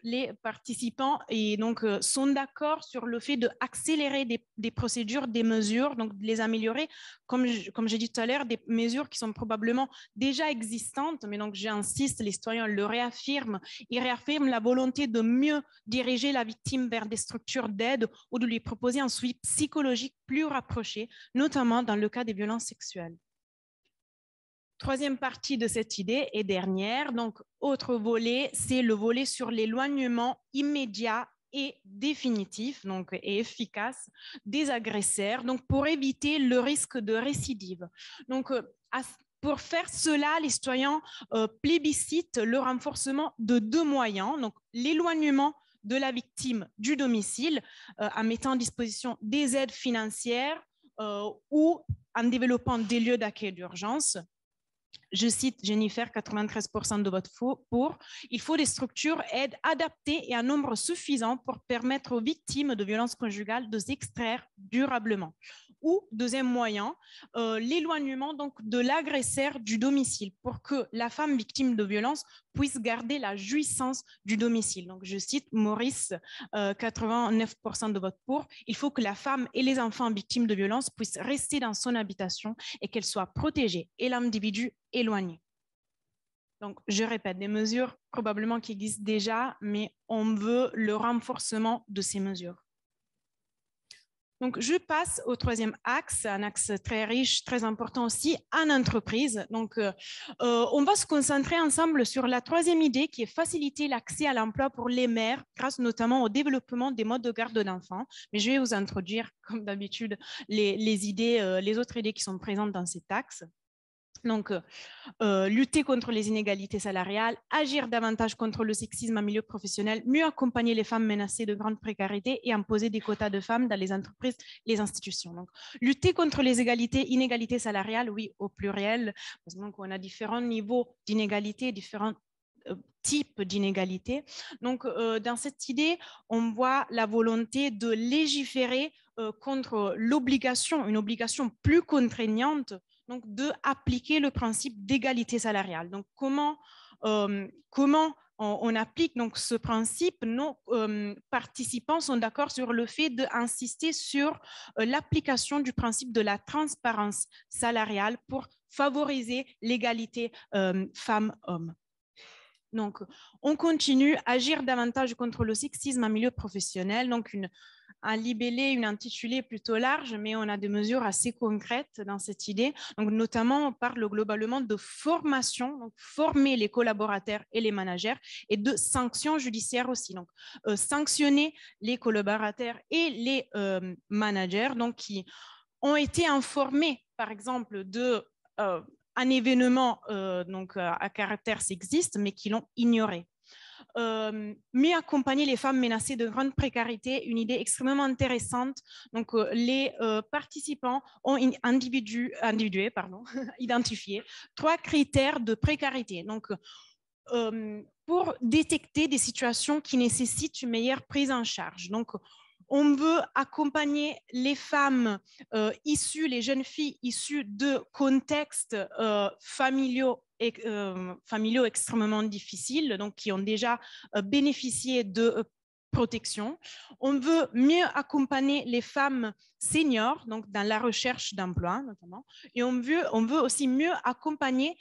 Les participants et donc, sont d'accord sur le fait d'accélérer des procédures, des mesures, donc de les améliorer. Comme j'ai dit tout à l'heure, des mesures qui sont probablement déjà existantes, mais donc j'insiste, les citoyens le réaffirment. Ils réaffirment la volonté de mieux diriger la victime vers des structures d'aide ou de lui proposer un suivi psychologique plus rapproché, notamment dans le cas des violences sexuelles. Troisième partie de cette idée et dernière, donc autre volet, c'est le volet sur l'éloignement immédiat et définitif donc, et efficace des agresseurs, donc pour éviter le risque de récidive. Donc, pour faire cela, les citoyens plébiscitent le renforcement de deux moyens, donc l'éloignement de la victime du domicile en mettant à disposition des aides financières ou en développant des lieux d'accueil d'urgence. Je cite Jennifer, 93% de vote pour. Il faut des structures aides adaptées et un nombre suffisant pour permettre aux victimes de violences conjugales de s'extraire durablement. Ou, deuxième moyen, l'éloignement donc de l'agresseur du domicile pour que la femme victime de violence puisse garder la jouissance du domicile. Donc, je cite Maurice, 89% de vote pour. Il faut que la femme et les enfants victimes de violence puissent rester dans son habitation et qu'elle soit protégée et l'individu éloigné. Donc, je répète, des mesures probablement qui existent déjà, mais on veut le renforcement de ces mesures. Donc, je passe au troisième axe, un axe très riche, très important aussi, en entreprise. Donc, on va se concentrer ensemble sur la troisième idée qui est faciliter l'accès à l'emploi pour les mères, grâce notamment au développement des modes de garde d'enfants. Mais je vais vous introduire, comme d'habitude, les autres idées qui sont présentes dans cet axe. Donc, lutter contre les inégalités salariales, agir davantage contre le sexisme en milieu professionnel, mieux accompagner les femmes menacées de grande précarité et imposer des quotas de femmes dans les entreprises, les institutions. Donc, lutter contre les inégalités salariales, oui, au pluriel, parce qu'on a différents niveaux d'inégalité, différents types d'inégalités. Donc, dans cette idée, on voit la volonté de légiférer contre l'obligation, une obligation plus contraignante, donc d'appliquer le principe d'égalité salariale. Donc, comment on applique donc ce principe? Nos participants sont d'accord sur le fait d'insister sur l'application du principe de la transparence salariale pour favoriser l'égalité femmes-hommes. Donc, on continue à agir davantage contre le sexisme en milieu professionnel. Donc, un libellé, une intitulée plutôt large, mais on a des mesures assez concrètes dans cette idée. Donc, notamment, on parle globalement de formation, donc former les collaborateurs et les managers, et de sanctions judiciaires aussi. Donc, sanctionner les collaborateurs et les managers, donc qui ont été informés, par exemple, de un événement à caractère sexiste, mais qui l'ont ignoré. Mieux accompagner les femmes menacées de grande précarité, une idée extrêmement intéressante. Donc, les participants ont identifié 3 critères de précarité. Donc, pour détecter des situations qui nécessitent une meilleure prise en charge. Donc, on veut accompagner les femmes issues, les jeunes filles issues de contextes familiaux extrêmement difficiles, donc qui ont déjà bénéficié de protection. On veut mieux accompagner les femmes seniors, donc dans la recherche d'emploi notamment, et on veut aussi mieux accompagner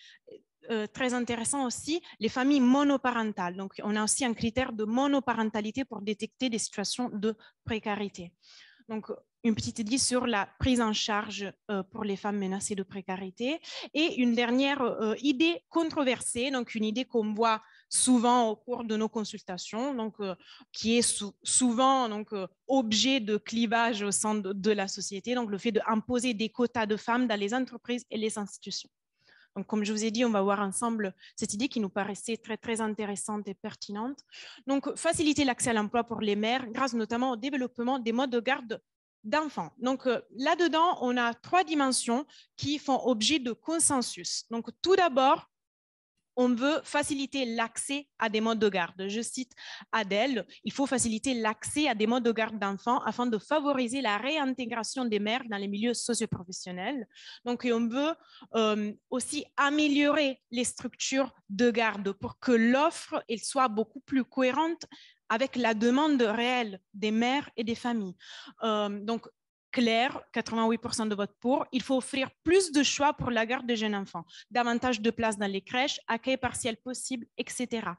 très intéressant aussi, les familles monoparentales. Donc, on a aussi un critère de monoparentalité pour détecter des situations de précarité. Donc, une petite idée sur la prise en charge pour les femmes menacées de précarité. Et une dernière idée controversée, donc une idée qu'on voit souvent au cours de nos consultations, donc, qui est souvent objet de clivage au sein de la société, donc le fait d'imposer des quotas de femmes dans les entreprises et les institutions. Donc, comme je vous ai dit, on va voir ensemble cette idée qui nous paraissait très, très intéressante et pertinente. Donc, faciliter l'accès à l'emploi pour les mères grâce notamment au développement des modes de garde d'enfants. Donc, là-dedans, on a 3 dimensions qui font objet de consensus. Donc, tout d'abord, on veut faciliter l'accès à des modes de garde. Je cite Adèle, il faut faciliter l'accès à des modes de garde d'enfants afin de favoriser la réintégration des mères dans les milieux socioprofessionnels. Donc, on veut aussi améliorer les structures de garde pour que l'offre soit beaucoup plus cohérente avec la demande réelle des mères et des familles. Donc, clair, 88% de vote pour. Il faut offrir plus de choix pour la garde des jeunes enfants, davantage de places dans les crèches, accueil partiel possible, etc.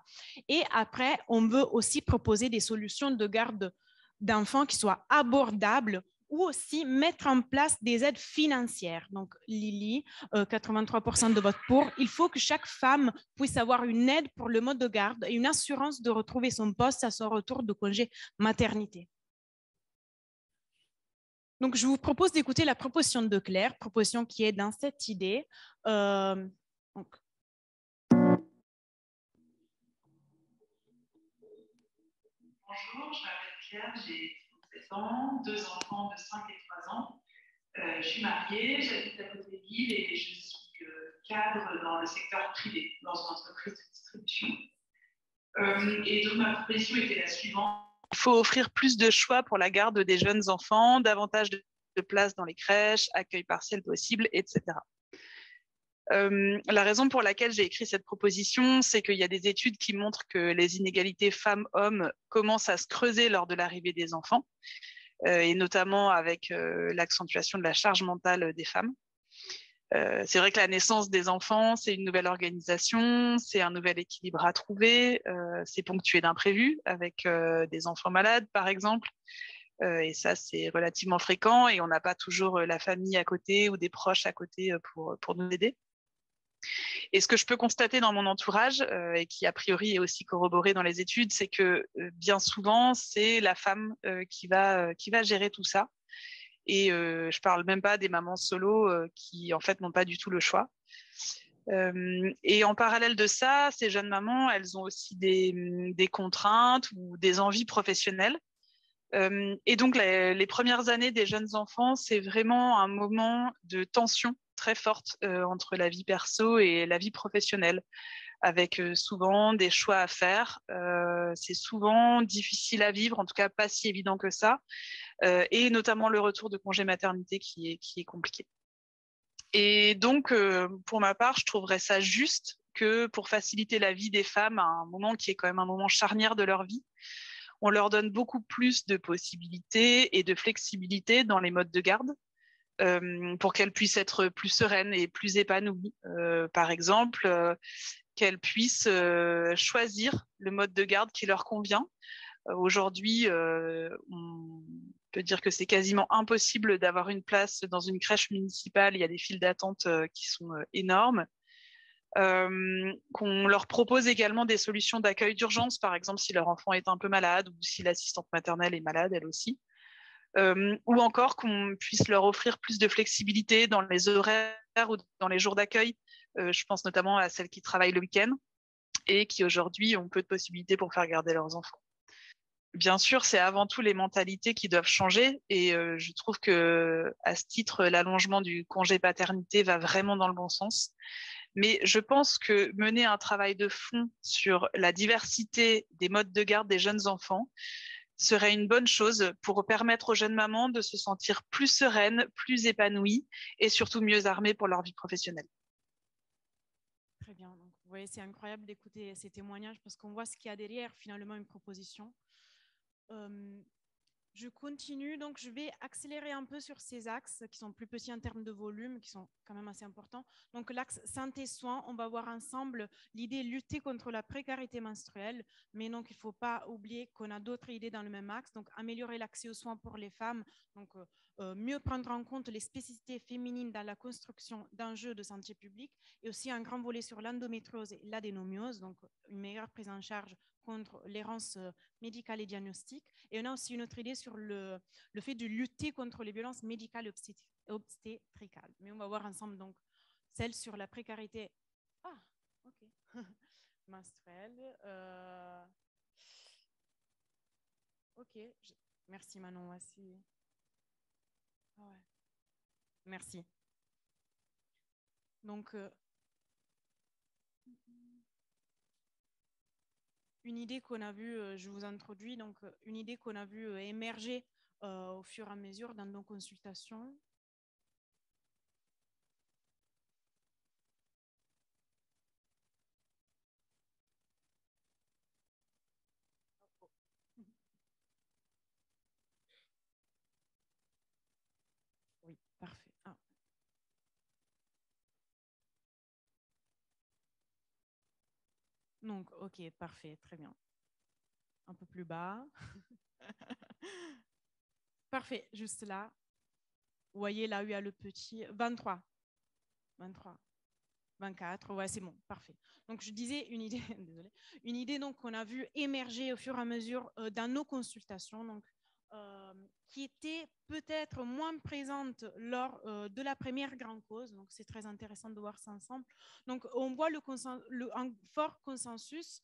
Et après, on veut aussi proposer des solutions de garde d'enfants qui soient abordables ou aussi mettre en place des aides financières. Donc, Lily, 83% de vote pour. Il faut que chaque femme puisse avoir une aide pour le mode de garde et une assurance de retrouver son poste à son retour de congé maternité. Donc, je vous propose d'écouter la proposition de Claire, proposition qui est dans cette idée. Bonjour, je m'appelle Claire, j'ai 37 ans, 2 enfants de 5 et 3 ans. Je suis mariée, j'habite à côté de Lille et je suis cadre dans le secteur privé, dans une entreprise de distribution. Et donc, ma proposition était la suivante. Il faut offrir plus de choix pour la garde des jeunes enfants, davantage de places dans les crèches, accueil partiel possible, etc. La raison pour laquelle j'ai écrit cette proposition, c'est qu'il y a des études qui montrent que les inégalités femmes-hommes commencent à se creuser lors de l'arrivée des enfants, et notamment avec l'accentuation de la charge mentale des femmes. C'est vrai que la naissance des enfants, c'est une nouvelle organisation, c'est un nouvel équilibre à trouver, c'est ponctué d'imprévus avec des enfants malades, par exemple. Et ça, c'est relativement fréquent et on n'a pas toujours la famille à côté ou des proches à côté pour nous aider. Et ce que je peux constater dans mon entourage, et qui a priori est aussi corroboré dans les études, c'est que bien souvent, c'est la femme qui va gérer tout ça. Et je parle même pas des mamans solo qui, en fait, n'ont pas du tout le choix. Et en parallèle de ça, ces jeunes mamans, elles ont aussi des contraintes ou des envies professionnelles. Et donc, les premières années des jeunes enfants, c'est vraiment un moment de tension très forte entre la vie perso et la vie professionnelle, avec souvent des choix à faire. C'est souvent difficile à vivre, en tout cas pas si évident que ça, et notamment le retour de congé maternité qui est compliqué. Et donc, pour ma part, je trouverais ça juste que pour faciliter la vie des femmes à un moment qui est quand même un moment charnière de leur vie, on leur donne beaucoup plus de possibilités et de flexibilité dans les modes de garde pour qu'elles puissent être plus sereines et plus épanouies. Par exemple, qu'elles puissent choisir le mode de garde qui leur convient. Aujourd'hui, on peut dire que c'est quasiment impossible d'avoir une place dans une crèche municipale. Il y a des files d'attente qui sont énormes. Qu'on leur propose également des solutions d'accueil d'urgence, par exemple si leur enfant est un peu malade ou si l'assistante maternelle est malade, elle aussi. Ou encore qu'on puisse leur offrir plus de flexibilité dans les horaires ou dans les jours d'accueil. Je pense notamment à celles qui travaillent le week-end et qui aujourd'hui ont peu de possibilités pour faire garder leurs enfants. Bien sûr, c'est avant tout les mentalités qui doivent changer et je trouve que à ce titre, l'allongement du congé paternité va vraiment dans le bon sens. Mais je pense que mener un travail de fond sur la diversité des modes de garde des jeunes enfants serait une bonne chose pour permettre aux jeunes mamans de se sentir plus sereines, plus épanouies et surtout mieux armées pour leur vie professionnelle. Très bien. Donc, vous voyez, c'est incroyable d'écouter ces témoignages parce qu'on voit ce qu'il y a derrière finalement une proposition. Je continue, donc je vais accélérer un peu sur ces axes qui sont plus petits en termes de volume, qui sont quand même assez importants. Donc l'axe santé-soins, on va voir ensemble l'idée lutter contre la précarité menstruelle, mais donc il ne faut pas oublier qu'on a d'autres idées dans le même axe, donc améliorer l'accès aux soins pour les femmes, donc mieux prendre en compte les spécificités féminines dans la construction d'enjeux de santé publique, et aussi un grand volet sur l'endométriose et l'adénomiose, donc une meilleure prise en charge contre l'errance médicale et diagnostique. Et on a aussi une autre idée sur le fait de lutter contre les violences médicales et obstétricales. Mais on va voir ensemble donc celle sur la précarité menstruelle. Ok, merci Manon. Voici. Ouais. Merci. Donc, une idée qu'on a vue, je vous introduis, donc une idée qu'on a vue émerger au fur et à mesure dans nos consultations. Oui, parfait. Ah. Donc, ok, parfait, très bien. Un peu plus bas. Parfait, juste là. Vous voyez là où il y a le petit 23. 23. 24, ouais, c'est bon, parfait. Donc, je disais une idée, désolée, une idée donc qu'on a vu émerger au fur et à mesure dans nos consultations, donc, qui était peut-être moins présente lors de la première grande cause. Donc, c'est très intéressant de voir ça ensemble. Donc, on voit un fort consensus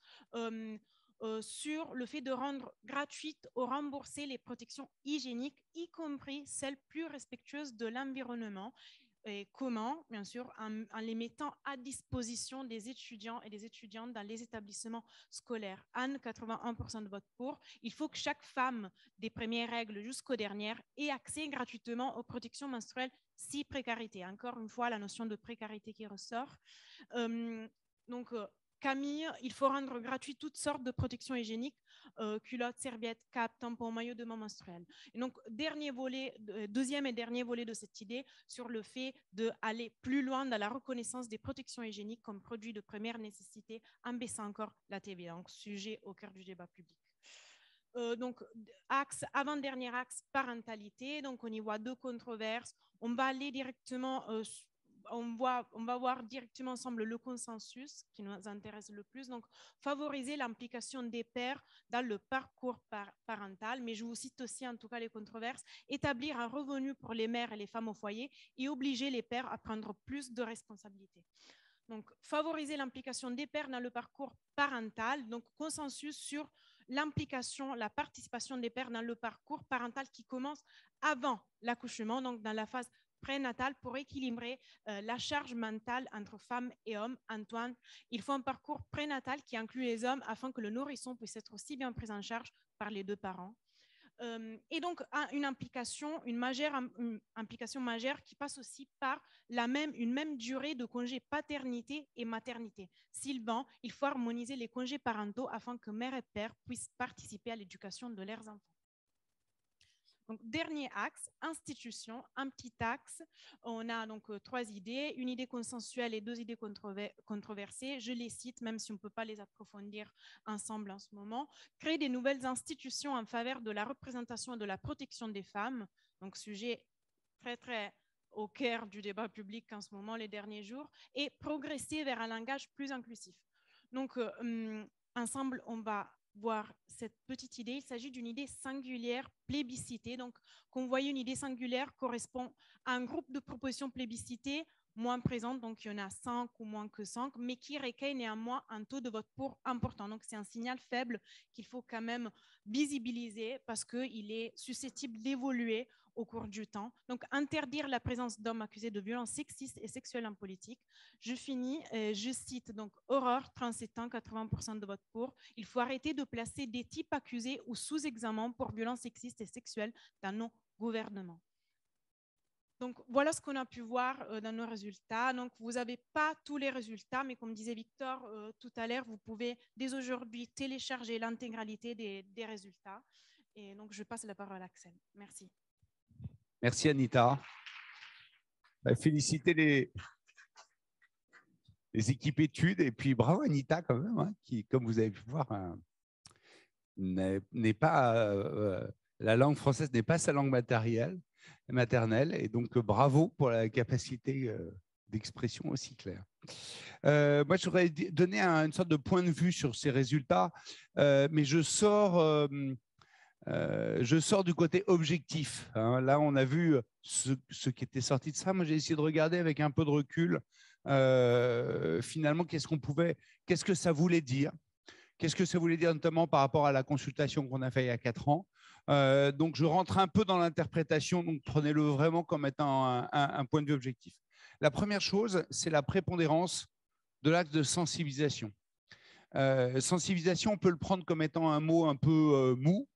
sur le fait de rendre gratuites ou rembourser les protections hygiéniques, y compris celles plus respectueuses de l'environnement. Et comment, bien sûr, en les mettant à disposition des étudiants et des étudiantes dans les établissements scolaires. Anne, 81% de vote pour. Il faut que chaque femme, des premières règles jusqu'aux dernières, ait accès gratuitement aux protections menstruelles si précarité. Encore une fois, la notion de précarité qui ressort. Donc, Camille, il faut rendre gratuit toutes sortes de protections hygiéniques, culottes, serviettes, capes, tampons, maillots de bain menstruels. Et donc, deuxième et dernier volet de cette idée sur le fait d'aller plus loin dans la reconnaissance des protections hygiéniques comme produits de première nécessité en baissant encore la TVA, donc sujet au cœur du débat public. Donc, avant-dernier axe, parentalité. Donc, on y voit 2 controverses. On va aller directement, on va voir directement ensemble le consensus qui nous intéresse le plus. Donc, favoriser l'implication des pères dans le parcours parental. Mais je vous cite aussi, en tout cas, les controverses. Établir un revenu pour les mères et les femmes au foyer et obliger les pères à prendre plus de responsabilités. Donc, favoriser l'implication des pères dans le parcours parental. Donc, consensus sur l'implication, la participation des pères dans le parcours parental qui commence avant l'accouchement, donc dans la phase prénatale pour équilibrer la charge mentale entre femmes et hommes. Antoine, il faut un parcours prénatal qui inclut les hommes afin que le nourrisson puisse être aussi bien pris en charge par les 2 parents. Et donc, une implication majeure qui passe aussi par une même durée de congé paternité et maternité. Sylvain, il faut harmoniser les congés parentaux afin que mère et père puissent participer à l'éducation de leurs enfants. Donc, dernier axe, institution, un petit axe. On a donc 3 idées, une idée consensuelle et 2 idées controversées. Je les cite, même si on ne peut pas les approfondir ensemble en ce moment. Créer des nouvelles institutions en faveur de la représentation et de la protection des femmes. Donc, sujet très, très au cœur du débat public en ce moment, les derniers jours. Et progresser vers un langage plus inclusif. Donc, ensemble, on va voir cette petite idée. Il s'agit d'une idée singulière plébiscitée. Donc, qu'on voyait une idée singulière correspond à un groupe de propositions plébiscitées moins présentes, donc il y en a 5 ou moins que 5, mais qui recueille néanmoins un taux de vote pour important. Donc, c'est un signal faible qu'il faut quand même visibiliser parce qu'il est susceptible d'évoluer au cours du temps. Donc, interdire la présence d'hommes accusés de violences sexistes et sexuelles en politique. Je finis, je cite donc Aurore, 37 ans, 80% de vote pour. Il faut arrêter de placer des types accusés ou sous examen pour violences sexistes et sexuelles dans nos gouvernements. Donc, voilà ce qu'on a pu voir dans nos résultats. Donc, vous n'avez pas tous les résultats, mais comme disait Victor tout à l'heure, vous pouvez dès aujourd'hui télécharger l'intégralité des résultats. Et donc, je passe la parole à Axel. Merci. Merci, Anita. Féliciter les équipes études et puis bravo, Anita, quand même, hein, qui, comme vous avez pu voir, n'est pas, la langue française n'est pas sa langue maternelle. Et donc, bravo pour la capacité d'expression aussi claire. Moi, je voudrais donner une sorte de point de vue sur ces résultats, mais je sors du côté objectif. Hein. Là, on a vu ce qui était sorti de ça. Moi, j'ai essayé de regarder avec un peu de recul, finalement, qu'est-ce que ça voulait dire. Qu'est-ce que ça voulait dire notamment par rapport à la consultation qu'on a faite il y a 4 ans. Donc, je rentre un peu dans l'interprétation, donc prenez-le vraiment comme étant un point de vue objectif. La première chose, c'est la prépondérance de l'axe de sensibilisation. Sensibilisation, on peut le prendre comme étant un mot un peu mou.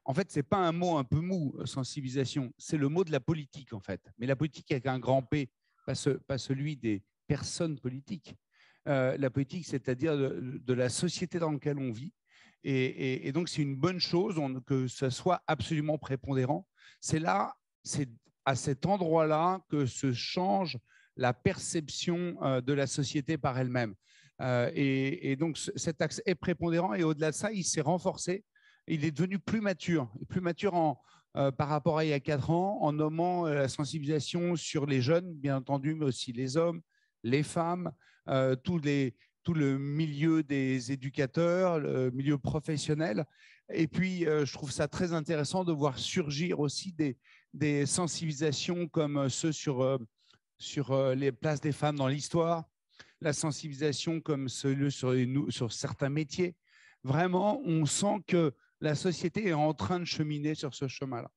En fait, ce n'est pas un mot un peu mou, sensibilisation, c'est le mot de la politique, en fait. Mais la politique avec un grand P, pas celui des personnes politiques. La politique, c'est-à-dire de la société dans laquelle on vit. Et donc, c'est une bonne chose que ce soit absolument prépondérant. C'est à cet endroit-là que se change la perception de la société par elle-même. Et donc, cet axe est prépondérant et au-delà de ça, il s'est renforcé. Il est devenu plus mature par rapport à il y a 4 ans, en nommant la sensibilisation sur les jeunes, bien entendu, mais aussi les hommes, les femmes, tout le milieu des éducateurs, le milieu professionnel. Et puis, je trouve ça très intéressant de voir surgir aussi des sensibilisations comme ceux sur les places des femmes dans l'histoire, la sensibilisation comme ceux sur certains métiers. Vraiment, on sent que la société est en train de cheminer sur ce chemin-là.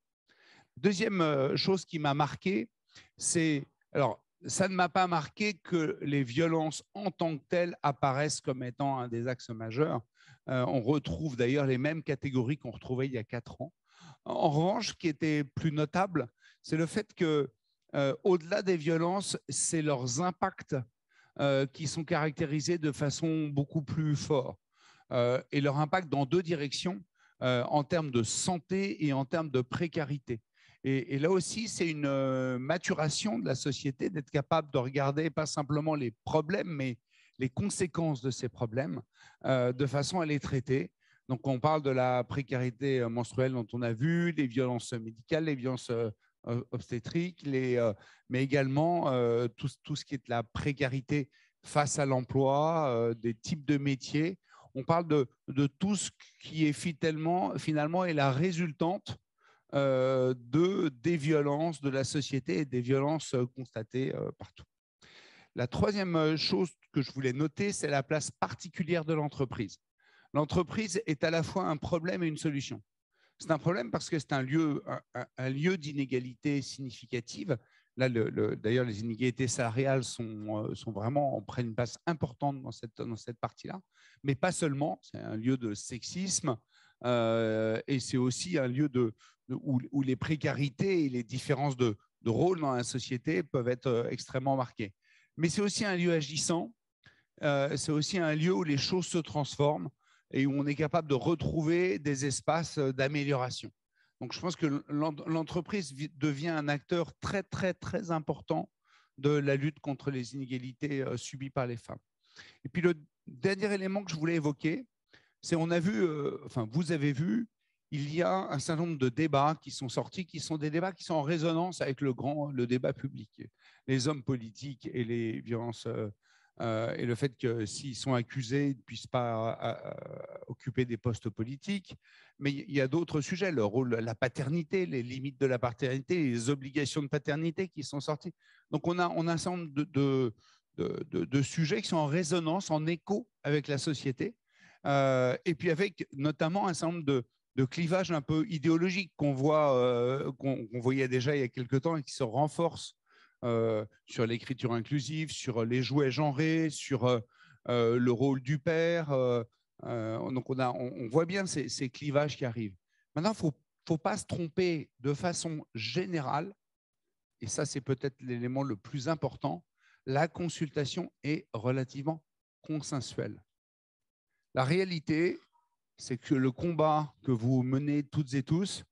Deuxième chose qui m'a marqué, c'est… Alors, ça ne m'a pas marqué que les violences en tant que telles apparaissent comme étant un des axes majeurs. On retrouve d'ailleurs les mêmes catégories qu'on retrouvait il y a 4 ans. En revanche, ce qui était plus notable, c'est le fait que, au-delà des violences, c'est leurs impacts qui sont caractérisés de façon beaucoup plus forte. Et leur impact dans 2 directions, en termes de santé et en termes de précarité. Et là aussi, c'est une maturation de la société d'être capable de regarder pas simplement les problèmes, mais les conséquences de ces problèmes de façon à les traiter Donc, on parle de la précarité menstruelle dont on a vu, les violences médicales, les violences obstétriques, mais également tout ce qui est de la précarité face à l'emploi, des types de métiers. On parle de tout ce qui est finalement est la résultante des violences de la société et des violences constatées partout. La troisième chose que je voulais noter, c'est la place particulière de l'entreprise. L'entreprise est à la fois un problème et une solution. C'est un problème parce que c'est un lieu d'inégalité significative. Là, d'ailleurs, les inégalités salariales prennent une place importante dans cette partie-là, mais pas seulement. C'est un lieu de sexisme et c'est aussi un lieu où les précarités et les différences de rôle dans la société peuvent être extrêmement marquées. Mais c'est aussi un lieu agissant, c'est aussi un lieu où les choses se transforment et où on est capable de retrouver des espaces d'amélioration. Donc, je pense que l'entreprise devient un acteur très, très, très important de la lutte contre les inégalités subies par les femmes. Et puis, le dernier élément que je voulais évoquer, c'est vous avez vu, il y a un certain nombre de débats qui sont sortis, qui sont des débats qui sont en résonance avec le débat public. Les hommes politiques et les violences et le fait que s'ils sont accusés, ils ne puissent pas occuper des postes politiques. Mais il y a d'autres sujets, le rôle, la paternité, les limites de la paternité, les obligations de paternité qui sont sorties. Donc, on a un certain nombre de sujets qui sont en résonance, en écho avec la société, et puis avec notamment un certain nombre de clivages un peu idéologiques qu'on voyait déjà il y a quelques temps et qui se renforcent sur l'écriture inclusive, sur les jouets genrés, sur le rôle du père. Donc, on voit bien ces clivages qui arrivent. Maintenant, il ne faut pas se tromper de façon générale, et ça, c'est peut-être l'élément le plus important, la consultation est relativement consensuelle. La réalité, c'est que le combat que vous menez toutes et tous,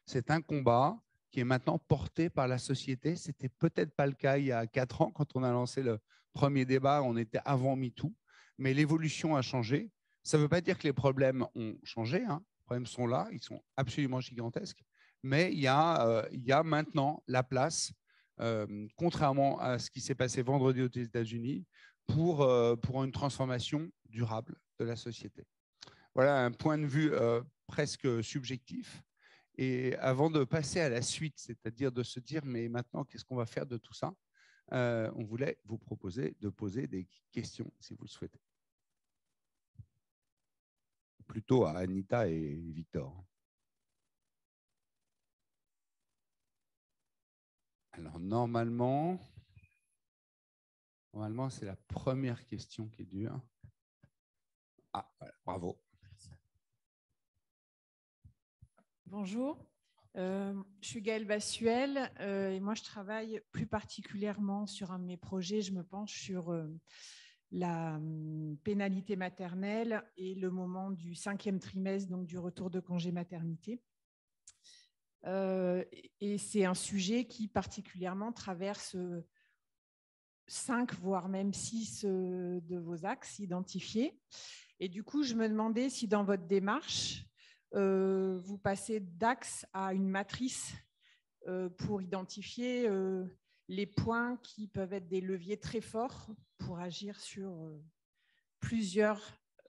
c'est un combat qui est maintenant porté par la société. Ce n'était peut-être pas le cas il y a 4 ans quand on a lancé le premier débat, on était avant MeToo, mais l'évolution a changé. Ça ne veut pas dire que les problèmes ont changé, hein. Les problèmes sont là, ils sont absolument gigantesques, mais il y a maintenant la place, contrairement à ce qui s'est passé vendredi aux États-Unis, pour une transformation durable de la société. Voilà un point de vue presque subjectif. Et avant de passer à la suite, c'est-à-dire de se dire, mais maintenant, qu'est-ce qu'on va faire de tout ça, on voulait vous proposer de poser des questions, si vous le souhaitez. Plutôt à Anita et Victor. Alors, normalement, c'est la première question qui est dure. Ah, voilà, bravo. Bonjour, je suis Gaëlle Bassuel et moi je travaille plus particulièrement sur un de mes projets. Je me penche sur la pénalité maternelle et le moment du 5e trimestre, donc du retour de congé maternité. Et c'est un sujet qui particulièrement traverse 5, voire même 6 de vos axes identifiés. Et du coup, je me demandais si dans votre démarche, vous passez d'axe à une matrice pour identifier les points qui peuvent être des leviers très forts pour agir sur plusieurs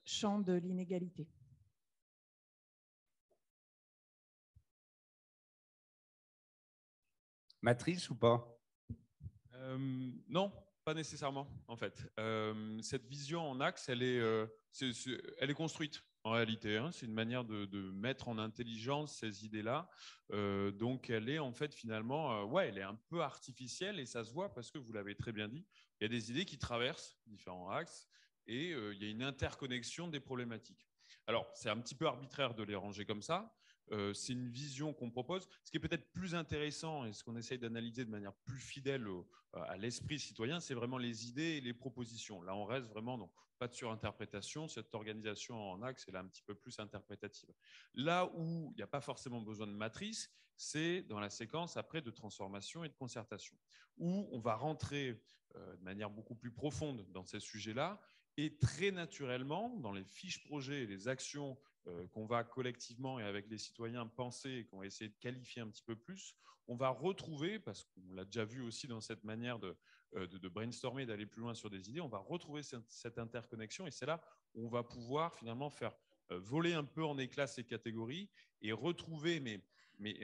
champs de l'inégalité. Matrice ou pas? Non, pas nécessairement, en fait. Cette vision en axe, elle est construite. En réalité, hein, c'est une manière de mettre en intelligence ces idées-là. Donc, elle est en fait finalement, elle est un peu artificielle et ça se voit parce que vous l'avez très bien dit. Il y a des idées qui traversent différents axes et il y a une interconnexion des problématiques. Alors, c'est un petit peu arbitraire de les ranger comme ça. C'est une vision qu'on propose. Ce qui est peut-être plus intéressant et ce qu'on essaye d'analyser de manière plus fidèle à l'esprit citoyen, c'est vraiment les idées et les propositions. Là, on reste vraiment dans pas de surinterprétation. Cette organisation en axe, elle est un petit peu plus interprétative. Là où il n'y a pas forcément besoin de matrice, c'est dans la séquence après de transformation et de concertation, où on va rentrer de manière beaucoup plus profonde dans ces sujets-là et très naturellement, dans les fiches projets et les actions qu'on va collectivement et avec les citoyens penser et qu'on va essayer de qualifier un petit peu plus, on va retrouver, parce qu'on l'a déjà vu aussi dans cette manière de brainstormer, d'aller plus loin sur des idées, on va retrouver cette interconnexion et c'est là où on va pouvoir finalement faire voler un peu en éclats ces catégories et retrouver, mais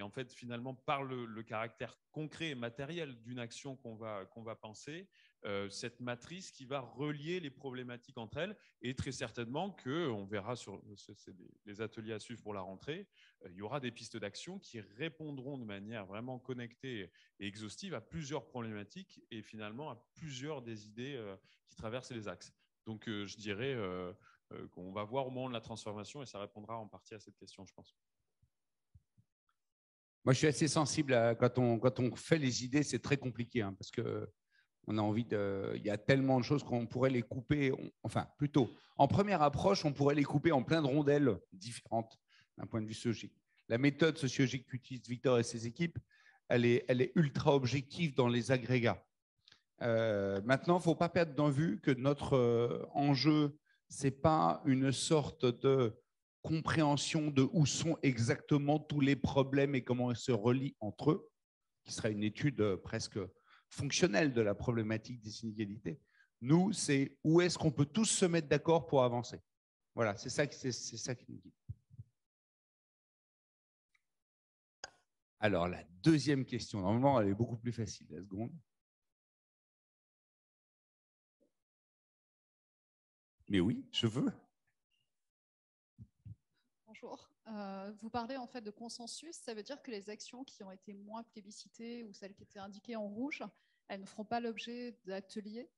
en fait finalement par le caractère concret et matériel d'une action qu'on va penser, cette matrice qui va relier les problématiques entre elles et très certainement qu'on verra sur les ateliers à suivre pour la rentrée, il y aura des pistes d'action qui répondront de manière vraiment connectée et exhaustive à plusieurs problématiques et finalement à plusieurs des idées qui traversent les axes. Donc je dirais qu'on va voir au moment de la transformation et ça répondra en partie à cette question, je pense. Moi, je suis assez sensible à quand on fait les idées, c'est très compliqué parce que on a envie de. Il y a tellement de choses qu'on pourrait les couper. Enfin, plutôt, en première approche, on pourrait les couper en plein de rondelles différentes d'un point de vue sociologique. La méthode sociologique qu'utilise Victor et ses équipes, elle est ultra objective dans les agrégats. Maintenant, il ne faut pas perdre de vue que notre enjeu, ce n'est pas une sorte de compréhension de où sont exactement tous les problèmes et comment ils se relient entre eux, qui serait une étude presque fonctionnelle de la problématique des inégalités. Nous, c'est où est-ce qu'on peut tous se mettre d'accord pour avancer. Voilà, c'est ça qui nous guide. Alors, la deuxième question, normalement, elle est beaucoup plus facile, la seconde. Mais oui, je veux. Bonjour. Vous parlez en fait de consensus. Ça veut dire que les actions qui ont été moins plébiscitées ou celles qui étaient indiquées en rouge, elles ne feront pas l'objet d'ateliers?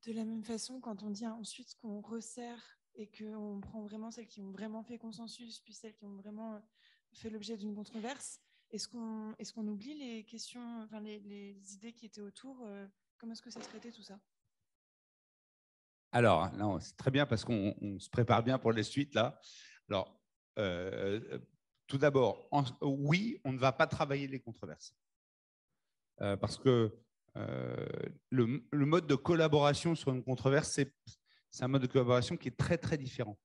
De la même façon, quand on dit ensuite qu'on resserre et qu'on prend vraiment celles qui ont vraiment fait consensus, puis celles qui ont vraiment fait l'objet d'une controverse, est-ce qu'on oublie les questions, enfin les idées qui étaient autour? Comment est-ce que ça se traitait tout ça? Alors, c'est très bien parce qu'on se prépare bien pour les suites là. Alors, tout d'abord, oui, on ne va pas travailler les controverses parce que le mode de collaboration sur une controverse, c'est un mode de collaboration qui est très très différent.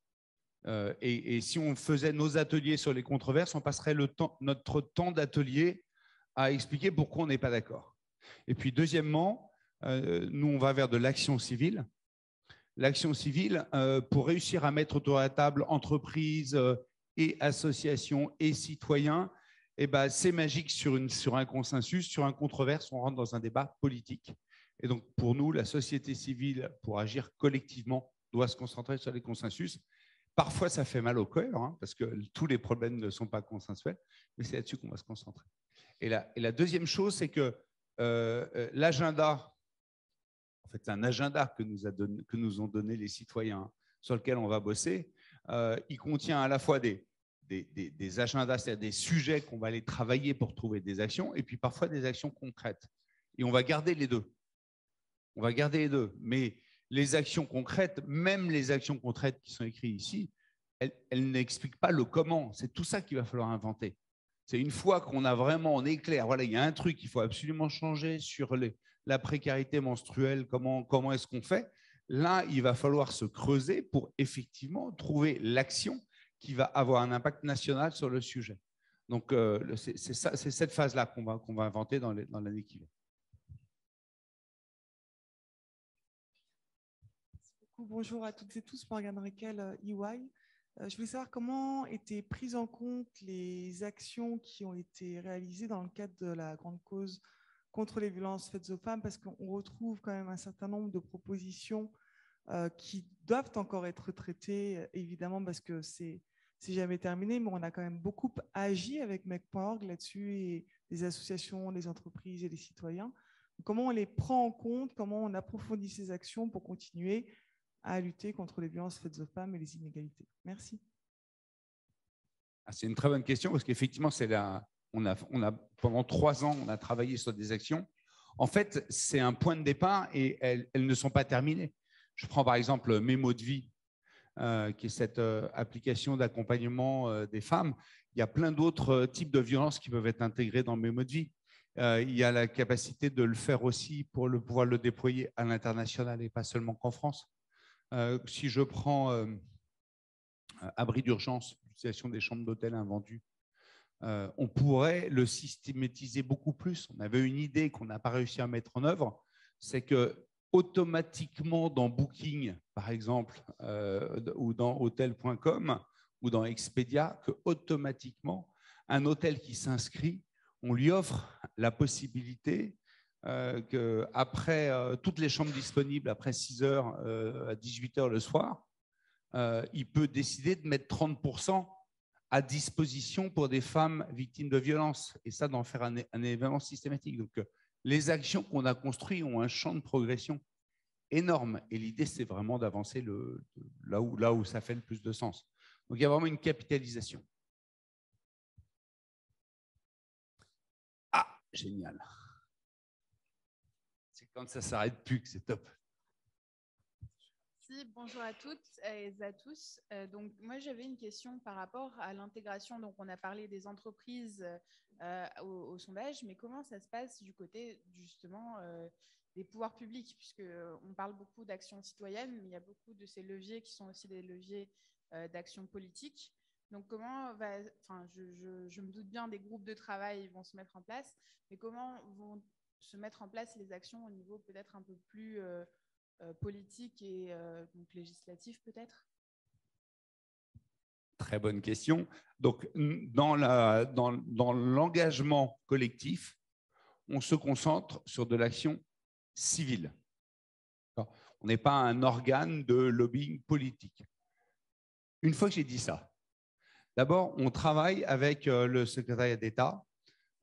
Et si on faisait nos ateliers sur les controverses, on passerait notre temps d'atelier à expliquer pourquoi on n'est pas d'accord. Et puis, deuxièmement, nous, on va vers de l'action civile. L'action civile, pour réussir à mettre autour de la table entreprises et associations et citoyens, eh ben, c'est magique sur un consensus. Sur un controverse, on rentre dans un débat politique. Et donc, pour nous, la société civile, pour agir collectivement, doit se concentrer sur les consensus. Parfois, ça fait mal au cœur, parce que tous les problèmes ne sont pas consensuels, mais c'est là-dessus qu'on va se concentrer. Et la deuxième chose, c'est que l'agenda, en fait, c'est un agenda que nous ont donné les citoyens sur lequel on va bosser. Il contient à la fois des agendas, c'est-à-dire des sujets qu'on va aller travailler pour trouver des actions, et puis parfois des actions concrètes. Et on va garder les deux. On va garder les deux. Mais les actions concrètes, même les actions concrètes qui sont écrites ici, elles n'expliquent pas le comment. C'est tout ça qu'il va falloir inventer. C'est une fois qu'on a vraiment, on est clair, voilà, il y a un truc qu'il faut absolument changer sur la précarité menstruelle, comment est-ce qu'on fait? Là, il va falloir se creuser pour effectivement trouver l'action qui va avoir un impact national sur le sujet. Donc, c'est cette phase-là qu'on va inventer dans l'année qui vient. Bonjour à toutes et tous, Morgane Requel, EY. Je voulais savoir comment étaient prises en compte les actions qui ont été réalisées dans le cadre de la grande cause contre les violences faites aux femmes, parce qu'on retrouve quand même un certain nombre de propositions qui doivent encore être traitées, évidemment, parce que c'est jamais terminé, mais on a quand même beaucoup agi avec Mec.org là-dessus, et les associations, les entreprises et les citoyens. Comment on les prend en compte, comment on approfondit ces actions pour continuer à lutter contre les violences faites aux femmes et les inégalités? Merci. C'est une très bonne question parce qu'effectivement, on a, pendant 3 ans, on a travaillé sur des actions. En fait, c'est un point de départ et elles ne sont pas terminées. Je prends par exemple Mes mots de vie, qui est cette application d'accompagnement des femmes. Il y a plein d'autres types de violences qui peuvent être intégrées dans Mes mots de vie. Il y a la capacité de le faire aussi pour pouvoir le déployer à l'international et pas seulement qu'en France. Si je prends abri d'urgence, l'utilisation des chambres d'hôtel invendues, on pourrait le systématiser beaucoup plus. On avait une idée qu'on n'a pas réussi à mettre en œuvre, c'est que automatiquement dans Booking, par exemple, ou dans hotel.com ou dans Expedia, que automatiquement, un hôtel qui s'inscrit, on lui offre la possibilité qu'après toutes les chambres disponibles, après 6 heures à 18 heures le soir, il peut décider de mettre 30% à disposition pour des femmes victimes de violences, et ça, d'en faire un événement systématique. Donc, les actions qu'on a construites ont un champ de progression énorme, et l'idée, c'est vraiment d'avancer là où ça fait le plus de sens. Donc, il y a vraiment une capitalisation. Ah, génial. C'est quand ça ne s'arrête plus que c'est top. Bonjour à toutes et à tous. Donc, moi, j'avais une question par rapport à l'intégration. Donc, on a parlé des entreprises au sondage, mais comment ça se passe du côté, justement, des pouvoirs publics, puisqu'on parle beaucoup d'action citoyenne, mais il y a beaucoup de ces leviers qui sont aussi des leviers d'action politique. Donc, je me doute bien des groupes de travail vont se mettre en place, mais comment vont se mettre en place les actions au niveau peut-être un peu plus politique et donc législatif peut-être? Très bonne question. Donc, dans l'engagement collectif, on se concentre sur de l'action civile. On n'est pas un organe de lobbying politique. Une fois que j'ai dit ça, d'abord, on travaille avec le secrétariat d'État.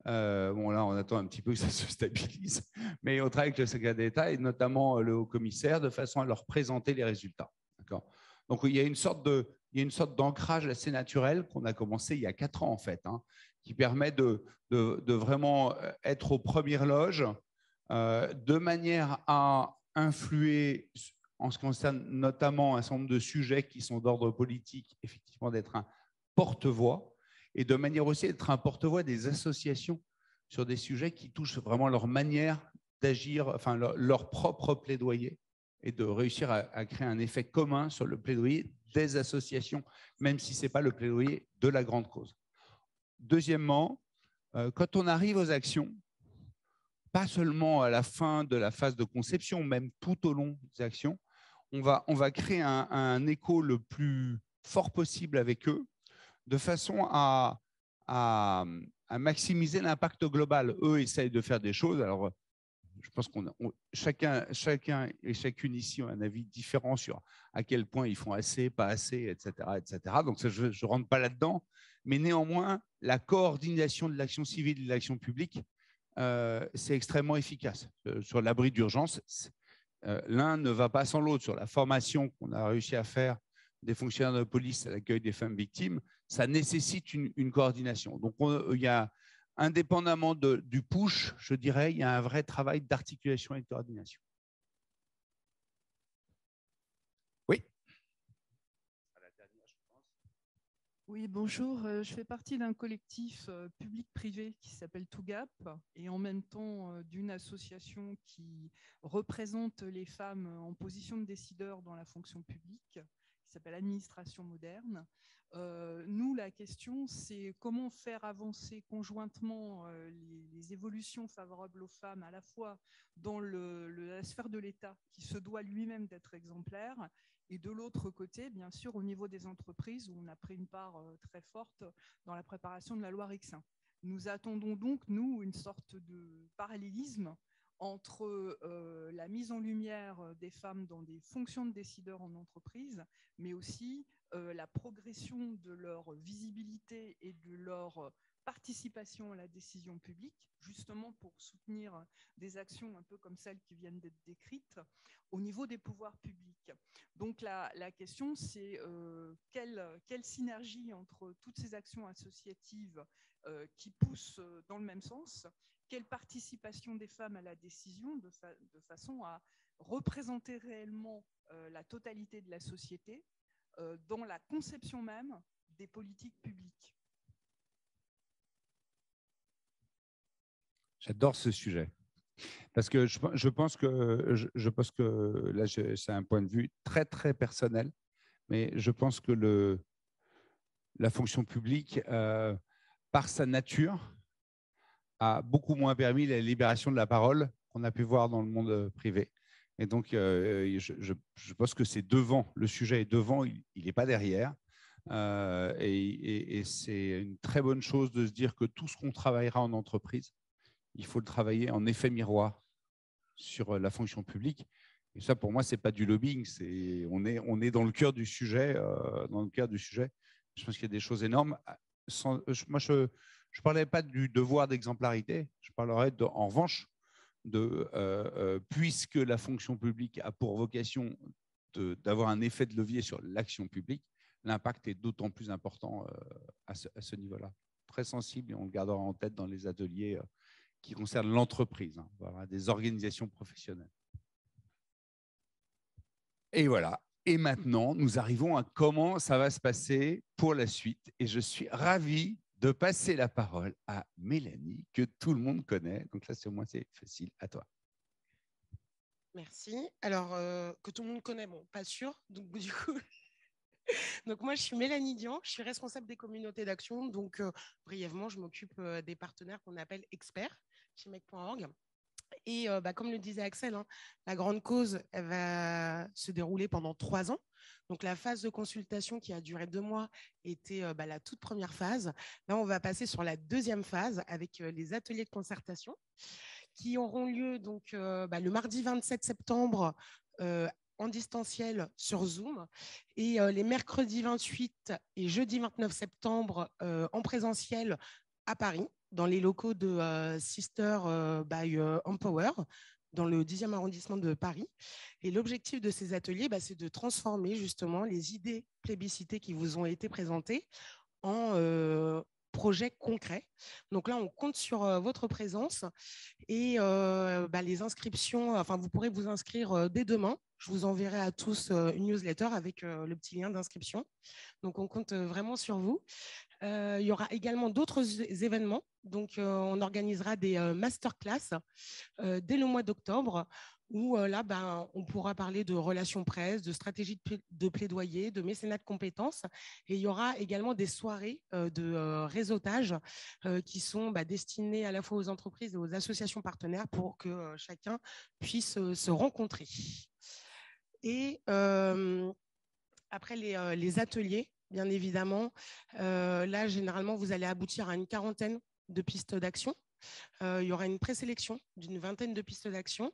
Bon, là, on attend un petit peu que ça se stabilise, mais on travaille avec le secrétaire d'État et notamment le haut-commissaire de façon à leur présenter les résultats. Donc, il y a une sorte d'ancrage assez naturel qu'on a commencé il y a 4 ans, en fait, qui permet de vraiment être aux premières loges de manière à influer en ce qui concerne notamment un certain nombre de sujets qui sont d'ordre politique, effectivement, d'être un porte-voix, et de manière aussi d'être un porte-voix des associations sur des sujets qui touchent vraiment leur manière d'agir, enfin leur propre plaidoyer, et de réussir à créer un effet commun sur le plaidoyer des associations, même si ce n'est pas le plaidoyer de la grande cause. Deuxièmement, quand on arrive aux actions, pas seulement à la fin de la phase de conception, même tout au long des actions, on va créer un écho le plus fort possible avec eux, de façon à maximiser l'impact global. Eux essayent de faire des choses. Alors, je pense chacun et chacune ici ont un avis différent sur à quel point ils font assez, pas assez, etc. etc. Donc, ça, je ne rentre pas là-dedans. Mais néanmoins, la coordination de l'action civile et de l'action publique, c'est extrêmement efficace. Sur l'abri d'urgence, l'un ne va pas sans l'autre. Sur la formation qu'on a réussi à faire des fonctionnaires de police à l'accueil des femmes victimes, ça nécessite une coordination. Donc, il y a, indépendamment du push, je dirais, il y a un vrai travail d'articulation et de coordination. Oui. Oui, bonjour. Je fais partie d'un collectif public-privé qui s'appelle TOGAP et en même temps d'une association qui représente les femmes en position de décideur dans la fonction publique, qui s'appelle Administration moderne. Nous, la question, c'est comment faire avancer conjointement les évolutions favorables aux femmes, à la fois dans la sphère de l'État, qui se doit lui-même d'être exemplaire, et de l'autre côté, bien sûr, au niveau des entreprises, où on a pris une part très forte dans la préparation de la loi Rixain. Nous attendons donc, nous, une sorte de parallélisme entre la mise en lumière des femmes dans des fonctions de décideurs en entreprise, mais aussi la progression de leur visibilité et de leur participation à la décision publique, justement pour soutenir des actions un peu comme celles qui viennent d'être décrites au niveau des pouvoirs publics. Donc la question, c'est quelle synergie entre toutes ces actions associatives qui poussent dans le même sens, quelle participation des femmes à la décision de façon à représenter réellement la totalité de la société dans la conception même des politiques publiques. J'adore ce sujet. Parce que je pense que là, c'est un point de vue très, très personnel, mais je pense que la fonction publique, par sa nature, a beaucoup moins permis la libération de la parole qu'on a pu voir dans le monde privé. Et donc, je pense que c'est devant, le sujet est devant, il n'est pas derrière. Et c'est une très bonne chose de se dire que tout ce qu'on travaillera en entreprise, il faut le travailler en effet miroir sur la fonction publique. Et ça, pour moi, ce n'est pas du lobbying, on est dans le cœur du sujet. Je pense qu'il y a des choses énormes. Moi, je ne parlerai pas du devoir d'exemplarité, je parlerai en revanche puisque la fonction publique a pour vocation d'avoir un effet de levier sur l'action publique, l'impact est d'autant plus important à ce niveau-là. Très sensible, et on le gardera en tête dans les ateliers qui concernent l'entreprise, voilà, des organisations professionnelles. Et voilà. Et maintenant, nous arrivons à comment ça va se passer pour la suite. Et je suis ravi de passer la parole à Mélanie, que tout le monde connaît. Donc là, moi, c'est facile. À toi. Merci. Alors, que tout le monde connaît, bon, pas sûr. Donc, du coup, donc moi, je suis Mélanie Dian, je suis responsable des communautés d'action. Donc, brièvement, je m'occupe des partenaires qu'on appelle experts chez mec.org. Et comme le disait Axel, la grande cause, elle va se dérouler pendant 3 ans. Donc, la phase de consultation qui a duré 2 mois était la toute première phase. Là, on va passer sur la deuxième phase avec les ateliers de concertation qui auront lieu donc, le mardi 27 septembre en distanciel sur Zoom et les mercredis 28 et jeudi 29 septembre en présentiel à Paris, dans les locaux de Sister by Empower, dans le 10e arrondissement de Paris. Et l'objectif de ces ateliers, c'est de transformer justement les idées plébiscitées qui vous ont été présentées en projets concrets. Donc là, on compte sur votre présence et les inscriptions, vous pourrez vous inscrire dès demain. Je vous enverrai à tous une newsletter avec le petit lien d'inscription. Donc, on compte vraiment sur vous. Il y aura également d'autres événements. Donc, on organisera des masterclass dès le mois d'octobre où là, on pourra parler de relations presse, de stratégie de plaidoyer, de mécénat de compétences. Et il y aura également des soirées de réseautage qui sont destinées à la fois aux entreprises et aux associations partenaires pour que chacun puisse se rencontrer. Et après les ateliers, bien évidemment, là, généralement, vous allez aboutir à une quarantaine de pistes d'action. Il y aura une présélection d'une 20aine de pistes d'action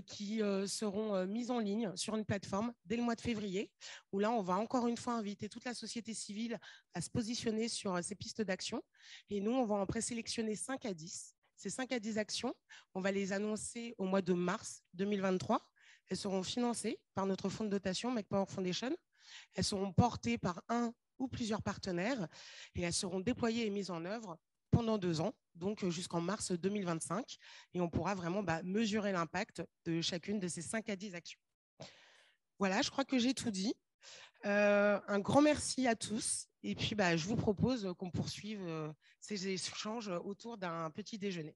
qui seront mises en ligne sur une plateforme dès le mois de février, où là, on va encore une fois inviter toute la société civile à se positionner sur ces pistes d'action. Et nous, on va en présélectionner 5 à 10. Ces 5 à 10 actions, on va les annoncer au mois de mars 2023. Elles seront financées par notre fonds de dotation, mec.org Foundation. Elles seront portées par un ou plusieurs partenaires et elles seront déployées et mises en œuvre pendant 2 ans, donc jusqu'en mars 2025. Et on pourra vraiment mesurer l'impact de chacune de ces 5 à 10 actions. Voilà, je crois que j'ai tout dit. Un grand merci à tous. Et puis, je vous propose qu'on poursuive ces échanges autour d'un petit déjeuner.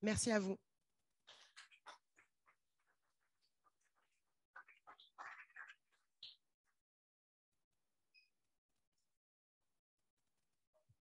Merci à vous.